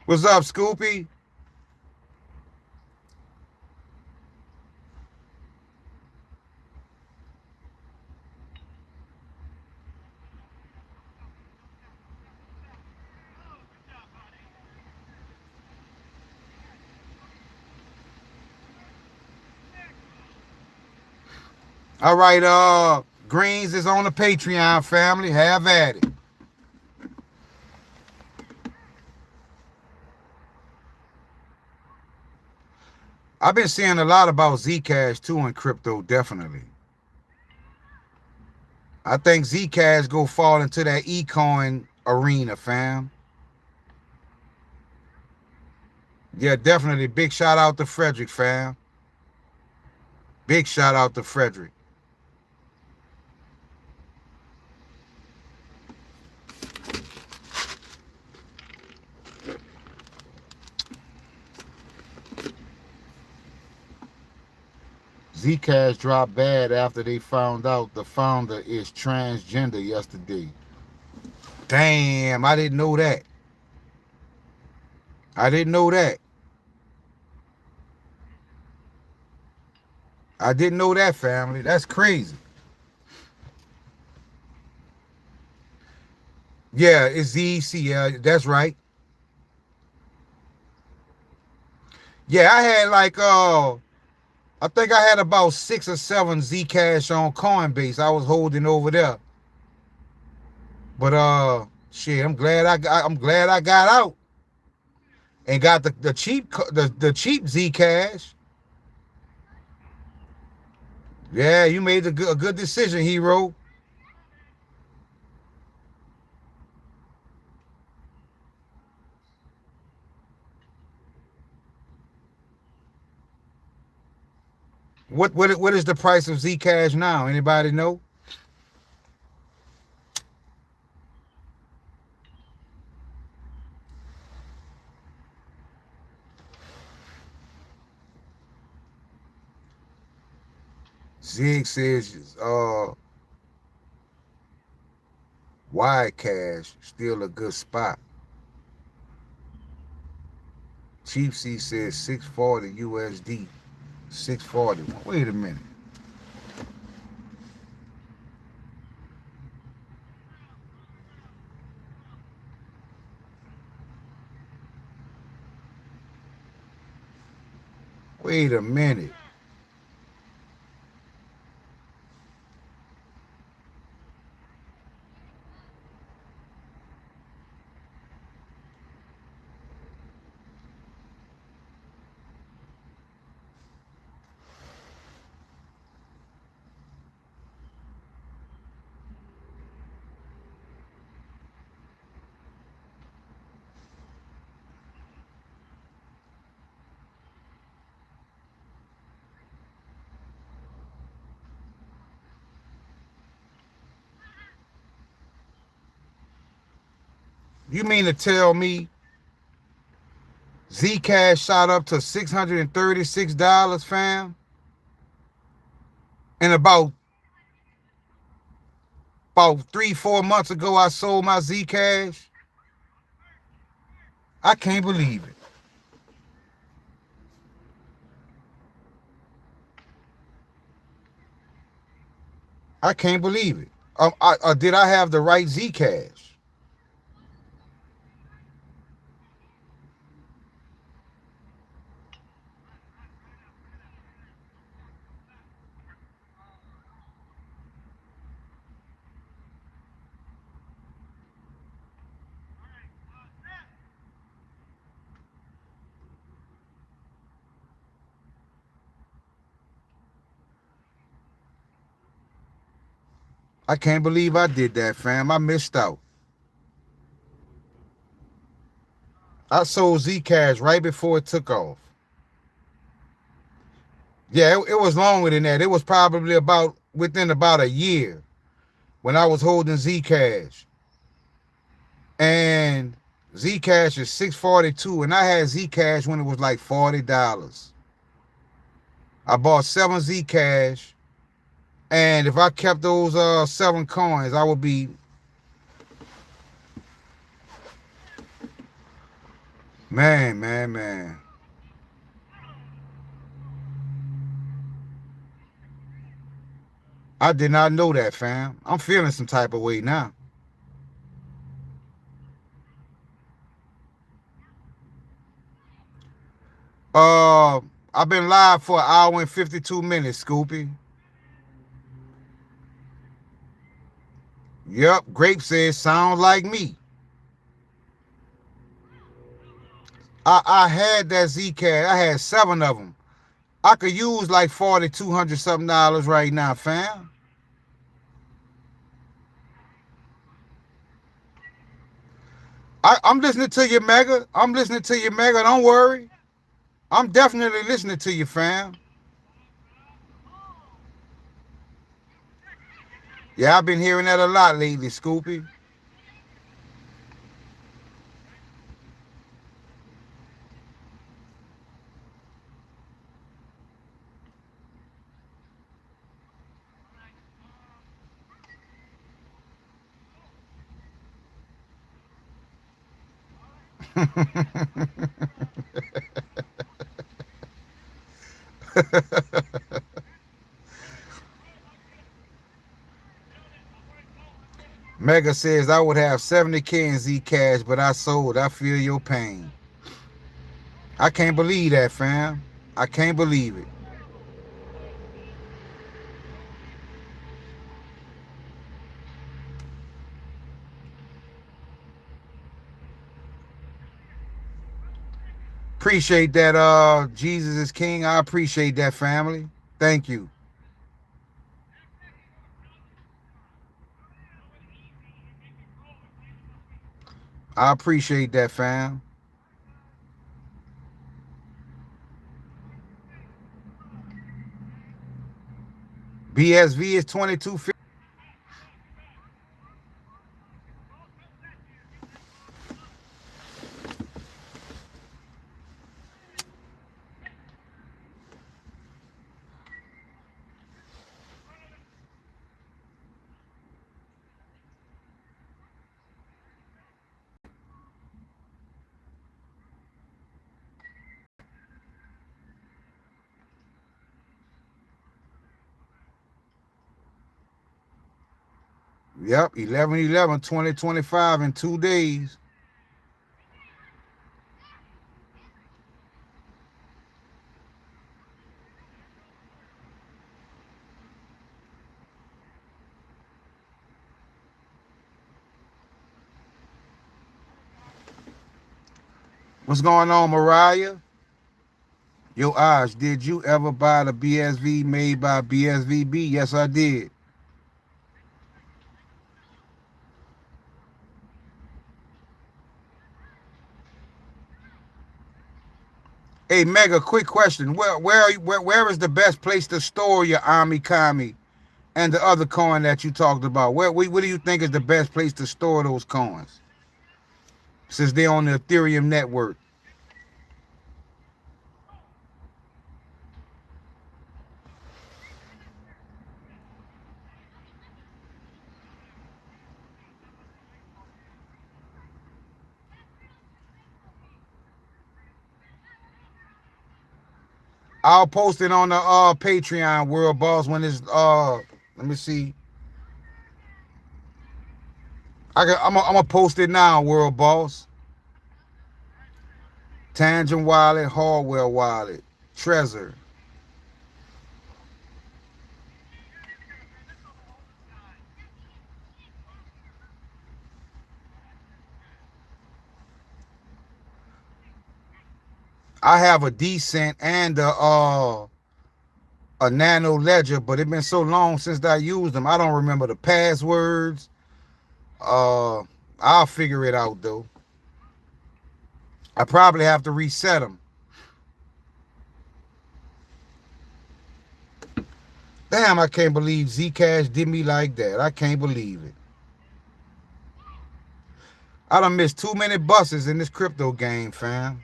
What's up, Scoopy? All right, Greens is on the Patreon, family. Have at it. I've been seeing a lot about Zcash too in crypto, definitely. I think Zcash go fall into that eCoin arena, fam. Yeah, definitely. Big shout out to Frederick, fam. Big shout out to Frederick. Zcash dropped bad after they found out the founder is transgender yesterday. Damn, I didn't know that. I didn't know that. I didn't know that, family. That's crazy. Yeah, it's ZEC. Yeah, that's right. Yeah, I had like I think I had about 6 or 7 Zcash on Coinbase. I was holding over there. But shit, I'm glad I got out and got the cheap Zcash. Yeah, you made a good decision, hero. What is the price of Zcash now? Anybody know? Zig says Wide Cash still a good spot. Chief C says 640 USD. 640. Wait a minute. Wait a minute. You mean to tell me Zcash shot up to $636, fam? And about 3-4 months ago, I sold my Zcash. I can't believe it. I can't believe it. Did I have the right Zcash? I can't believe I did that, fam. I missed out. I sold Zcash right before it took off. Yeah, it was longer than that. It was probably within about a year when I was holding Zcash. And Zcash is $6.42, and I had Zcash when it was like $40. I bought 7 Zcash, and if I kept those 7 coins, I would be man. I did not know that, fam. I'm feeling some type of way now. I've been live for 1 hour and 52 minutes, Scoopy. Yep, Grape says, sounds like me. I had that Zcash. I had 7 of them. I could use like $4,200 something right now, fam. I'm listening to you, Mega. Don't worry. I'm definitely listening to you, fam. Yeah, I've been hearing that a lot lately, Scoopy. Mega says, I would have 70K in Zcash, but I sold. I feel your pain. I can't believe that, fam. I can't believe it. Appreciate that, Jesus is King. I appreciate that, family. Thank you. I appreciate that, fam. BSV is 2250. Yep, 11/11/2025 in 2 days. What's going on, Mariah? Yo, Osh, did you ever buy the BSV made by BSVB? Yes, I did. Hey, Mega, quick question. Where is the best place to store your Ami Kami and the other coin that you talked about? What do you think is the best place to store those coins? since they're on the Ethereum network. I'll post it on the Patreon, World Boss, when it's let me see. I'm gonna post it now, World Boss. Tangent Wallet, Hardware Wallet, Trezor. I have a Decent and a Nano Ledger, but it's been so long since I used them. I don't remember the passwords. I'll figure it out though. I probably have to reset them. Damn, I can't believe Zcash did me like that. I can't believe it. I done missed too many buses in this crypto game, fam.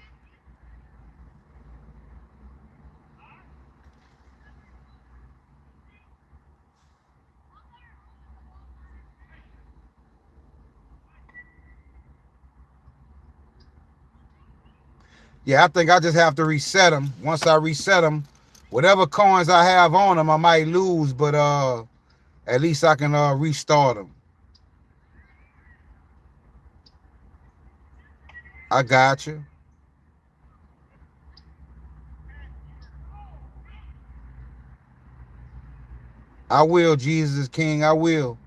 Yeah, I think I just have to reset them. Once I reset them, whatever coins I have on them, I might lose, but at least I can restart them. I got you. I will, Jesus King. I will.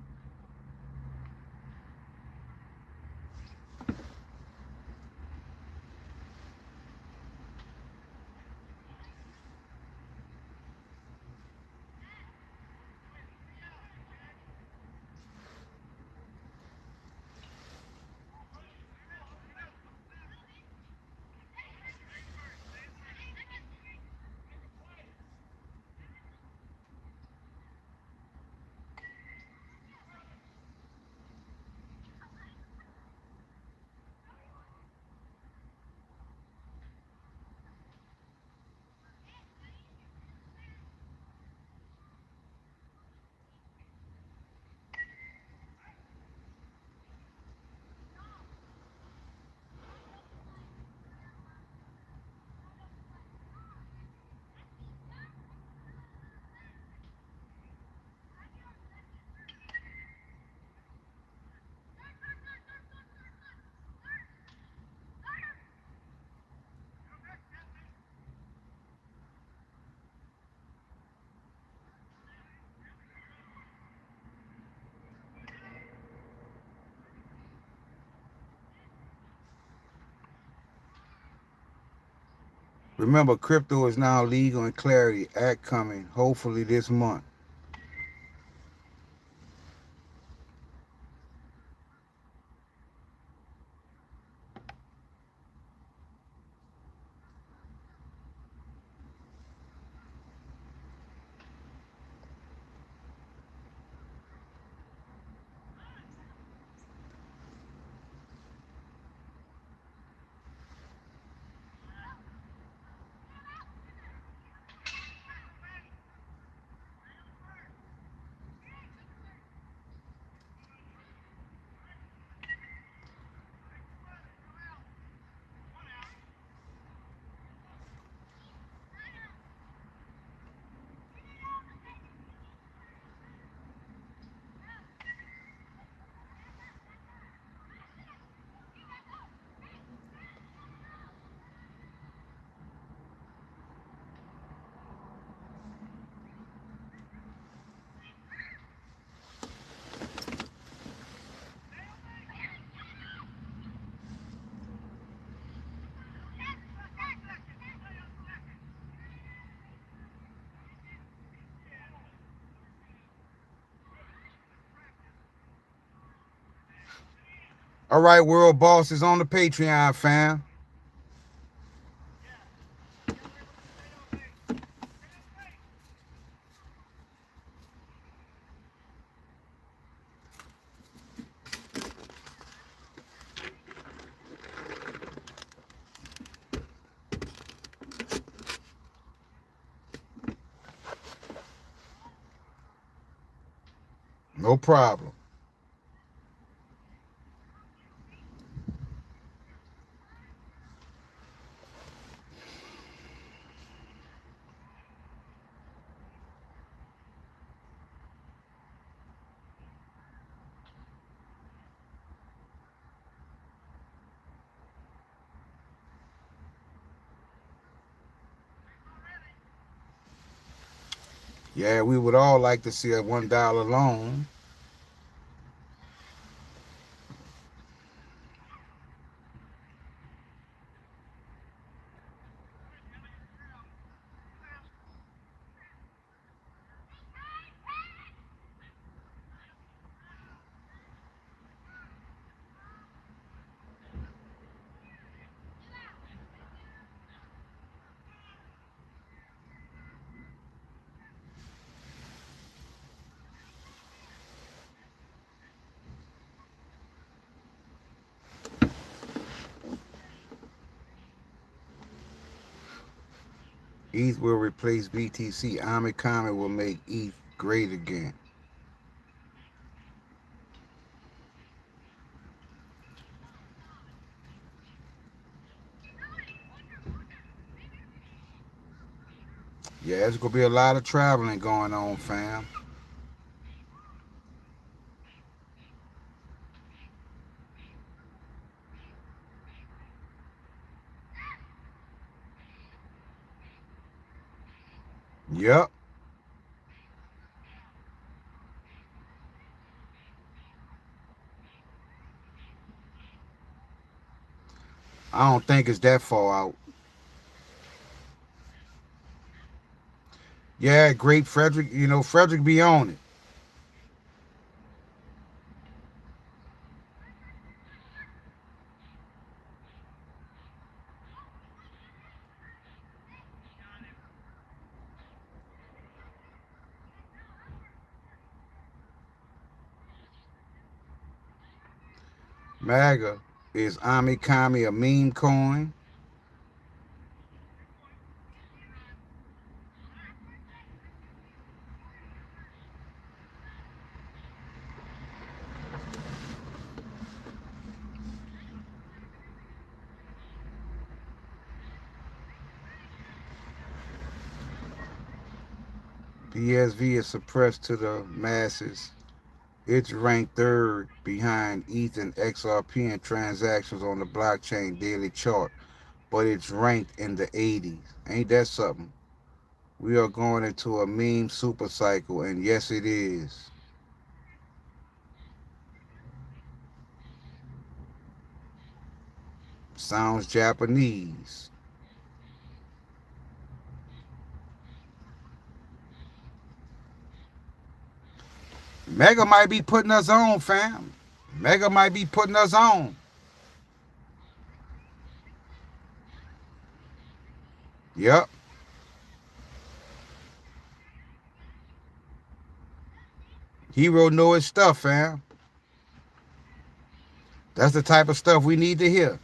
Remember, crypto is now legal and Clarity Act coming, hopefully this month. All right, World Boss is on the Patreon, fam. No problem. Yeah, we would all like to see a $1 loan. ETH will replace BTC. Amit Comet will make ETH great again. Yeah, there's gonna be a lot of traveling going on, fam. Yep. I don't think it's that far out. Yeah, great Frederick. You know, Frederick be on it. MAGA is Ami Kami a meme coin? BSV is suppressed to the masses. It's ranked third behind ETH and XRP in transactions on the blockchain daily chart, but it's ranked in the 80s. Ain't that something? We are going into a meme super cycle, and yes, it is. Sounds Japanese. Mega might be putting us on, fam. Mega might be putting us on. Yep. Hero know his stuff, fam. That's the type of stuff we need to hear.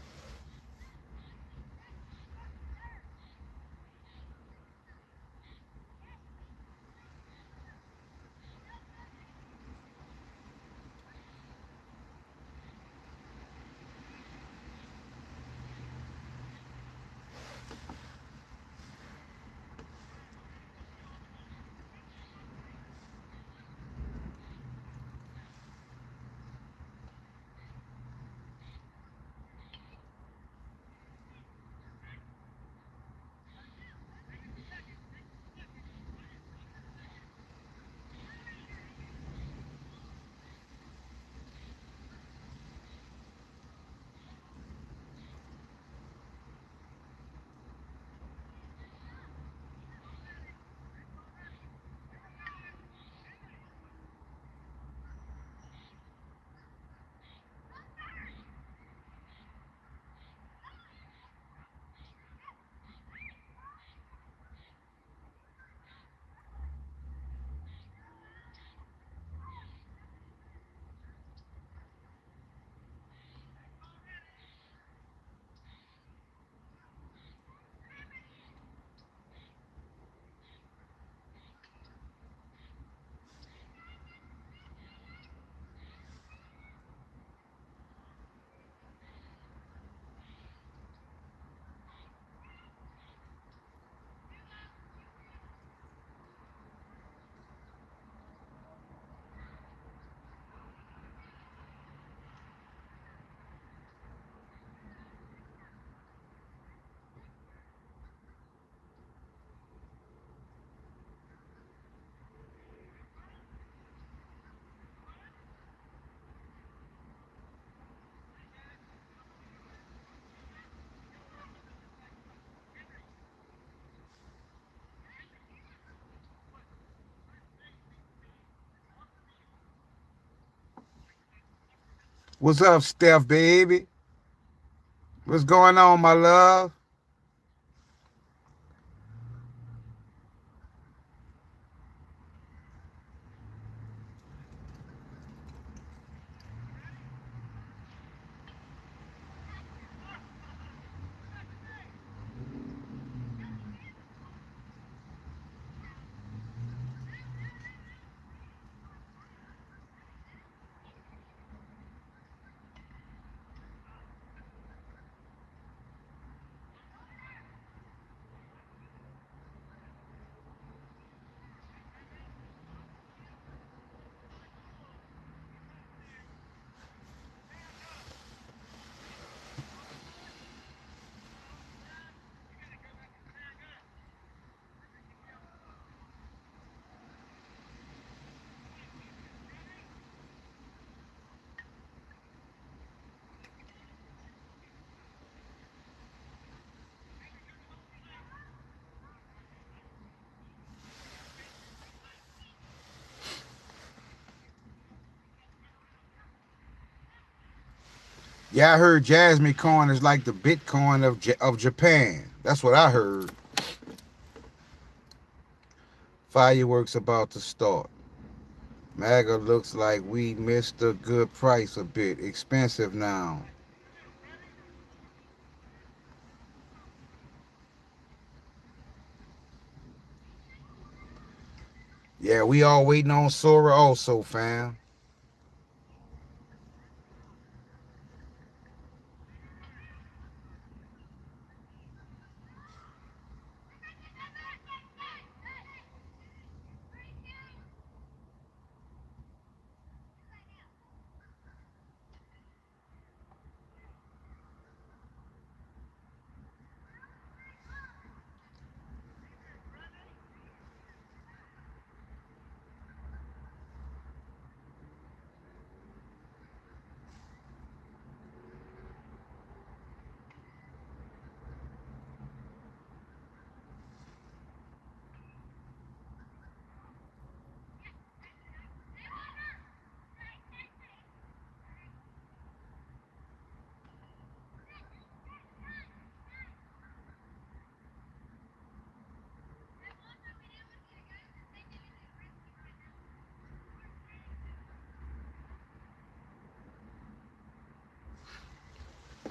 What's up, Steph, baby? What's going on, my love? Yeah, I heard Jasmine coin is like the Bitcoin of Japan. That's what I heard. Fireworks about to start. MAGA looks like we missed a good price a bit. Expensive now. Yeah, we all waiting on Sora also, fam.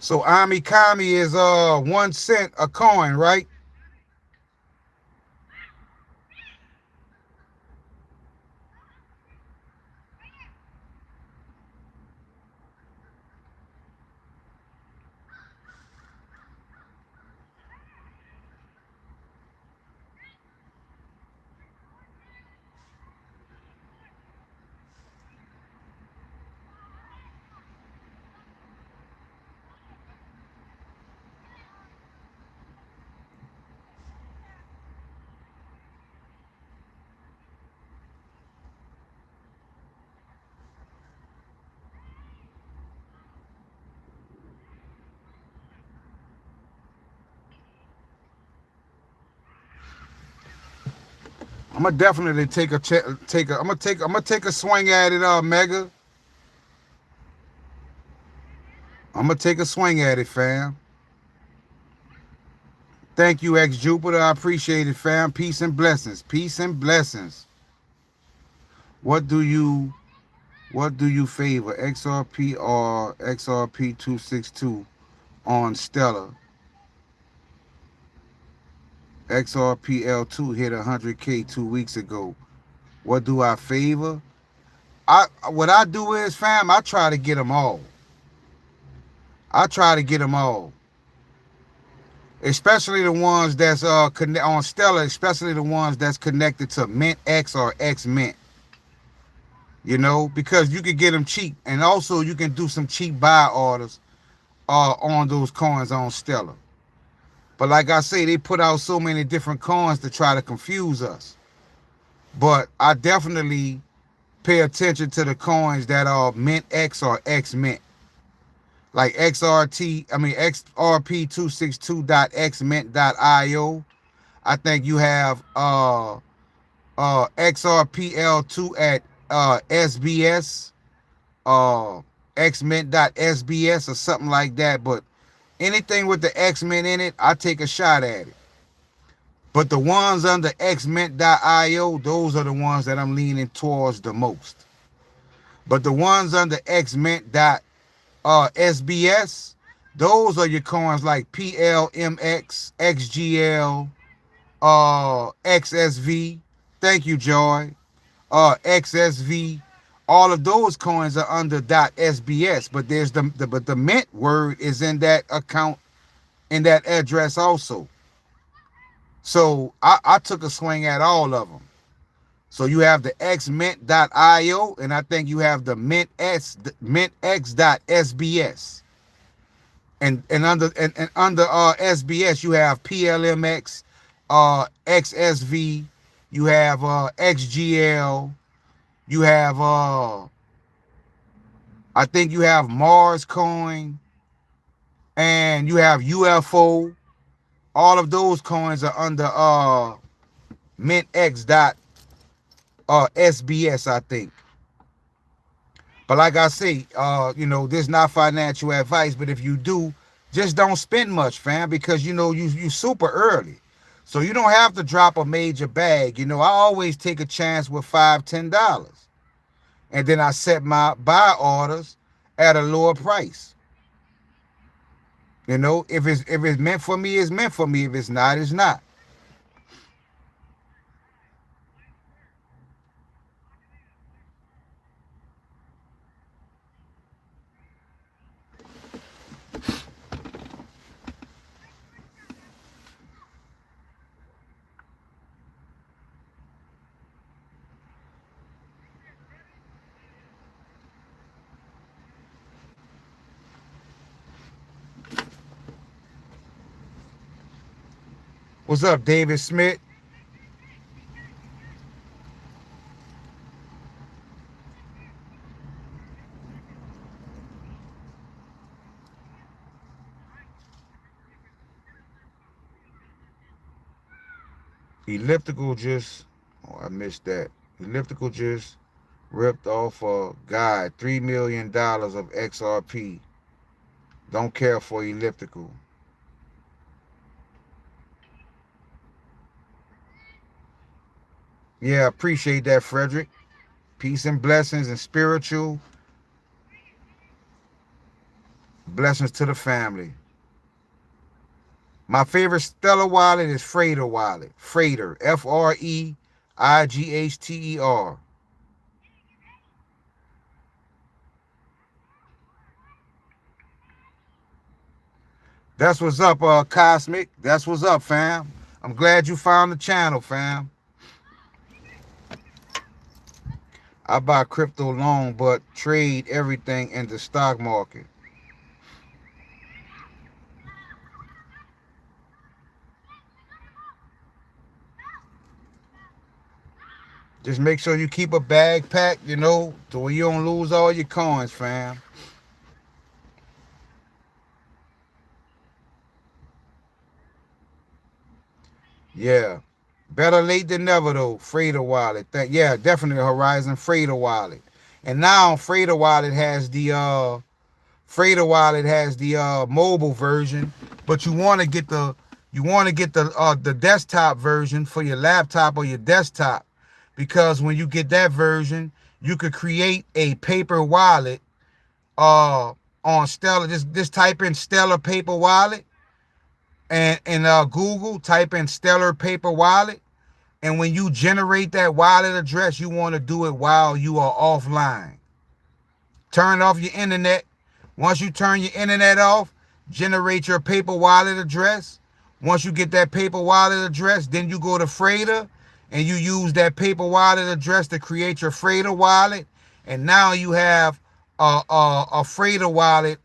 So Ami Kami is 1 cent a coin, right? I'm gonna definitely take a check. I'm gonna take a swing at it, Mega. I'm gonna take a swing at it, fam. Thank you, X Jupiter. I appreciate it, fam. Peace and blessings. Peace and blessings. What do you favor? XRP or XRP 262 on Stellar? XRPL2 hit 100K 2 weeks ago. What do I favor? What I do is, fam, I try to get them all. I try to get them all. Especially the ones that's on Stellar, especially the ones that's connected to Mint X or X Mint. Because you can get them cheap, and also you can do some cheap buy orders on those coins on Stellar. But like I say, they put out so many different coins to try to confuse us. But I definitely pay attention to the coins that are Mint X or X Mint. Like XRP262.xmint.io. I think you have XRPL2 at SBS, xmint.sbs or something like that. But anything with the xmint in it, I take a shot at it. But the ones under xmint.io, those are the ones that I'm leaning towards the most. But the ones under xmint.sbs, those are your coins like PLMX, XGL, XSV. Thank you, Joy. XSV. All of those coins are under .sbs, but there's the mint word is in that account, in that address also. So I took a swing at all of them. So you have the xmint.io, and I think you have the mintx.sbs. And under SBS you have PLMX, XSV, you have XGL, you have I think you have Mars coin, and you have UFO. All of those coins are under mintx.sbs, I think. But like I say, this is not financial advice, but if you do, just don't spend much, fam, because you super early. So you don't have to drop a major bag. I always take a chance with $5, $10. And then I set my buy orders at a lower price. If it's meant for me, it's meant for me. If it's not, it's not. What's up, David Smith? Elliptical just, I missed that. Elliptical just ripped off a guy $3 million of XRP. Don't care for Elliptical. Yeah, appreciate that, Frederick. Peace and blessings and spiritual blessings to the family. My favorite Stellar wallet is Freighter wallet. Freighter, Freighter. That's what's up, Cosmic. That's what's up, fam. I'm glad you found the channel, fam. I buy crypto long, but trade everything in the stock market. Just make sure you keep a bag packed, to where you don't lose all your coins, fam. Yeah. Better late than never, though. Freighter wallet. Yeah, definitely Horizon Freighter wallet. And now Freighter wallet has the mobile version, but you want to get the desktop version for your laptop or your desktop, because when you get that version, you could create a paper wallet on Stellar. Just type in Stellar paper wallet, and in Google type in Stellar paper wallet, and when you generate that wallet address, you want to do it while you are offline. Turn off your internet. Once you turn your internet off, generate your paper wallet address. Once you get that paper wallet address, then you go to Freighter and you use that paper wallet address to create your Freighter wallet. And now you have a Freighter wallet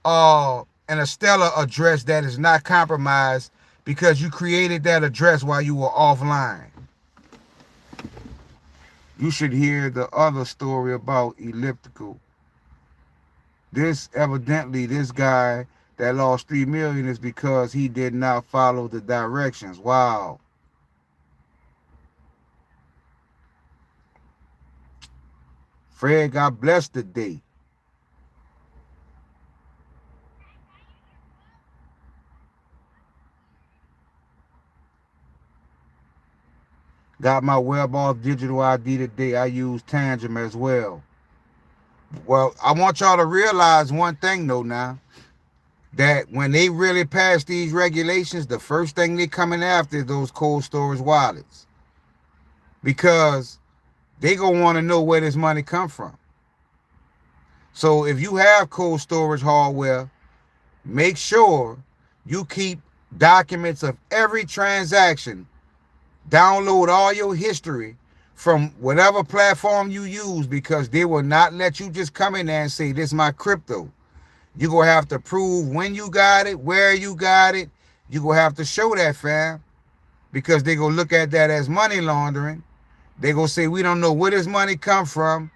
and a Stellar address that is not compromised, because you created that address while you were offline. You should hear the other story about Elliptical. This guy that lost $3 million is because he did not follow the directions. Wow. Fred got blessed today. Got my web off digital ID today. I use Tangent as well. Well, I want y'all to realize one thing though now, that when they really pass these regulations, the first thing they coming after is those cold storage wallets. Because they gonna want to know where this money come from. So if you have cold storage hardware, make sure you keep documents of every transaction. Download all your history from whatever platform you use, because they will not let you just come in there and say, this is my crypto. You're going to have to prove when you got it, where you got it. You're going to have to show that, fam, because they're going to look at that as money laundering. They're going to say, we don't know where this money come from.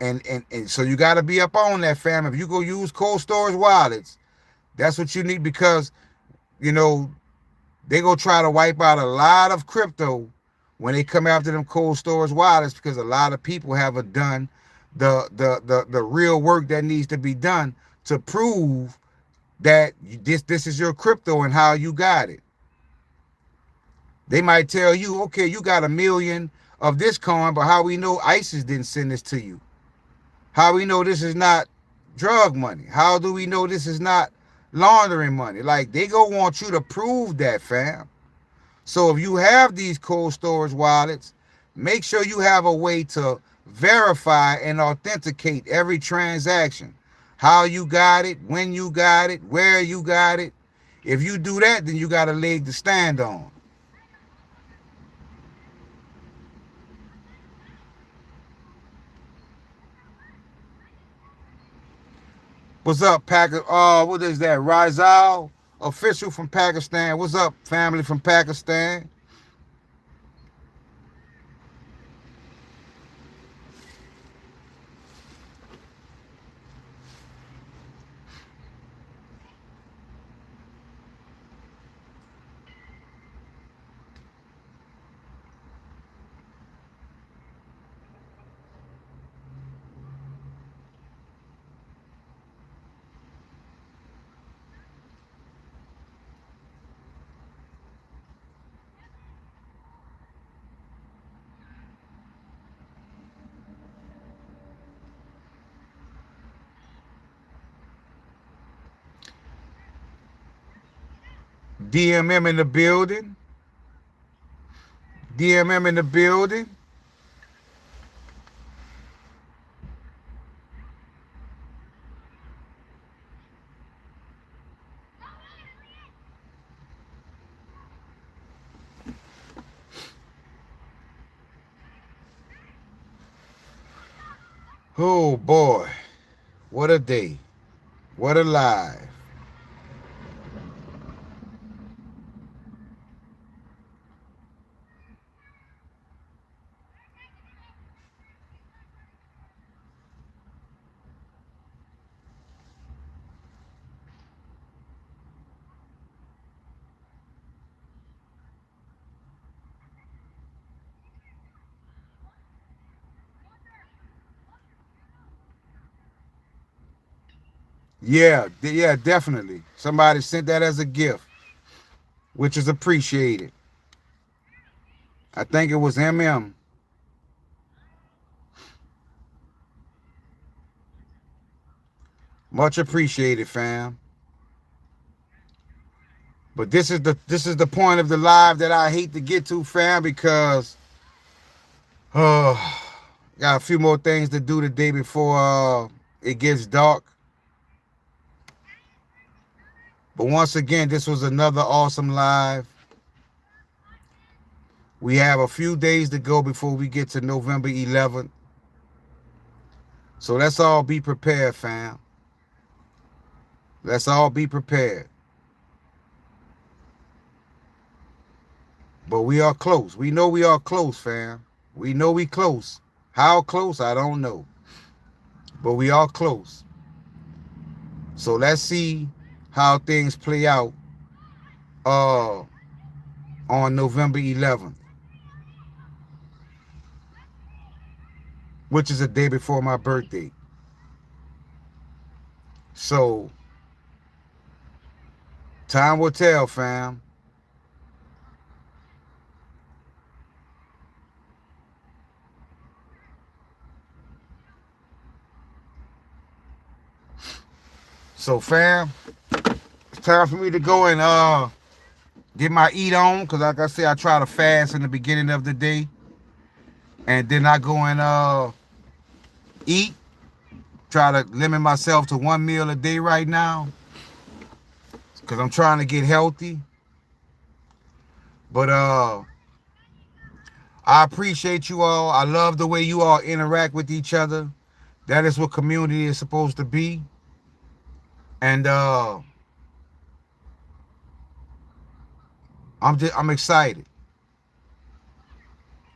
And so you got to be up on that, fam. If you go use cold storage wallets, that's what you need, because, you know, they go try to wipe out a lot of crypto when they come after them cold storage wallets, because a lot of people haven't done the real work that needs to be done to prove that this is your crypto and how you got it. They might tell you, okay, you got 1 million of this coin, but how we know ISIS didn't send this to you? How we know this is not drug money? How do we know this is not laundering money? Like, they go want you to prove that, fam. So if you have these cold storage wallets, make sure you have a way to verify and authenticate every transaction. How you got it, when you got it, where you got it. If you do that, then you got a leg to stand on. What's up, Pakistan? What is that? Rizal, official from Pakistan. What's up, family from Pakistan? DMM in the building. DMM in the building. Oh boy, what a day. What a life. Yeah, definitely. Somebody sent that as a gift, which is appreciated. I think it was MM. Much appreciated, fam. But this is the point of the live that I hate to get to, fam, because uh got a few more things to do today before it gets dark. But once again, this was another awesome live. We have a few days to go before we get to November 11th. So let's all be prepared, fam. Let's all be prepared. But we are close. We know we are close, fam. We know we close. How close, I don't know. But we are close. So let's see how things play out on November 11th, which is a day before my birthday. So time will tell, fam. So fam, it's time for me to go and get my eat on, because like I said, I try to fast in the beginning of the day, and then I go and eat. Try to limit myself to 1 meal a day right now, because I'm trying to get healthy. But I appreciate you all. I love the way you all interact with each other. That is what community is supposed to be. And I'm excited.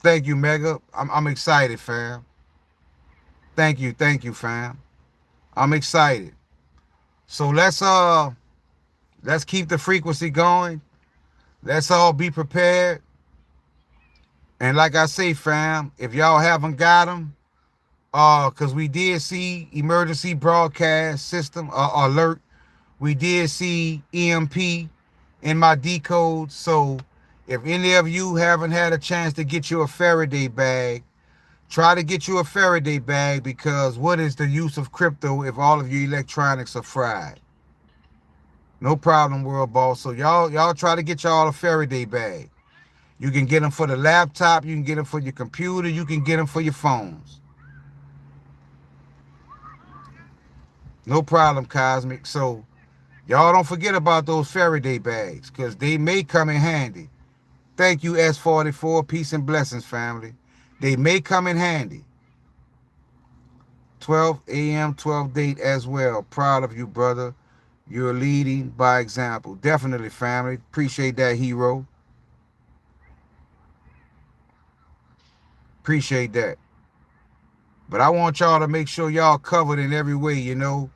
Thank you, Mega. I'm excited, fam. Thank you, fam. I'm excited. So let's keep the frequency going. Let's all be prepared. And like I say, fam, if y'all haven't got them, because we did see emergency broadcast system alert. We did see EMP in my decode. So if any of you haven't had a chance to get you a Faraday bag, try to get you a Faraday bag, because what is the use of crypto if all of your electronics are fried? No problem, World Boss. So y'all try to get y'all a Faraday bag. You can get them for the laptop. You can get them for your computer. You can get them for your phones. No problem, Cosmic. So y'all don't forget about those Faraday bags, because they may come in handy. Thank you, S44. Peace and blessings, family. They may come in handy. 12 a.m., 12 date as well. Proud of you, brother. You're leading by example. Definitely, family. Appreciate that, hero. Appreciate that. But I want y'all to make sure y'all covered in every way, you know.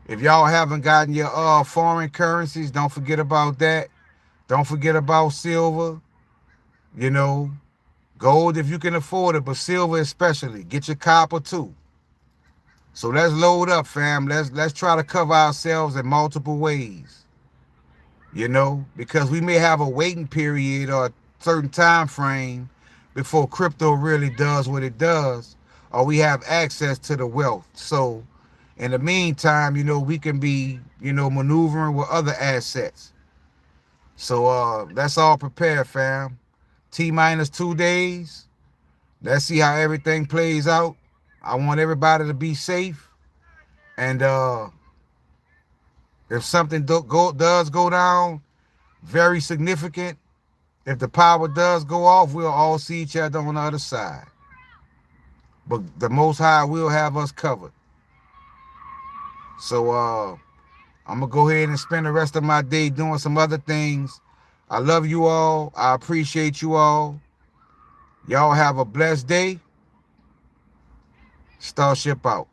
If y'all haven't gotten your foreign currencies, don't forget about that. Don't forget about silver. You know, gold if you can afford it, but silver especially. Get your copper too. So let's load up, fam. Let's try to cover ourselves in multiple ways. You know, because we may have a waiting period or a certain time frame before crypto really does what it does, or we have access to the wealth. So in the meantime, you know, we can be, you know, maneuvering with other assets. So that's all prepared, fam. T-minus 2 days. Let's see how everything plays out. I want everybody to be safe. And if something does go down, very significant, if the power does go off, we'll all see each other on the other side. But the Most High will have us covered. So I'm going to go ahead and spend the rest of my day doing some other things. I love you all. I appreciate you all. Y'all have a blessed day. Starship out.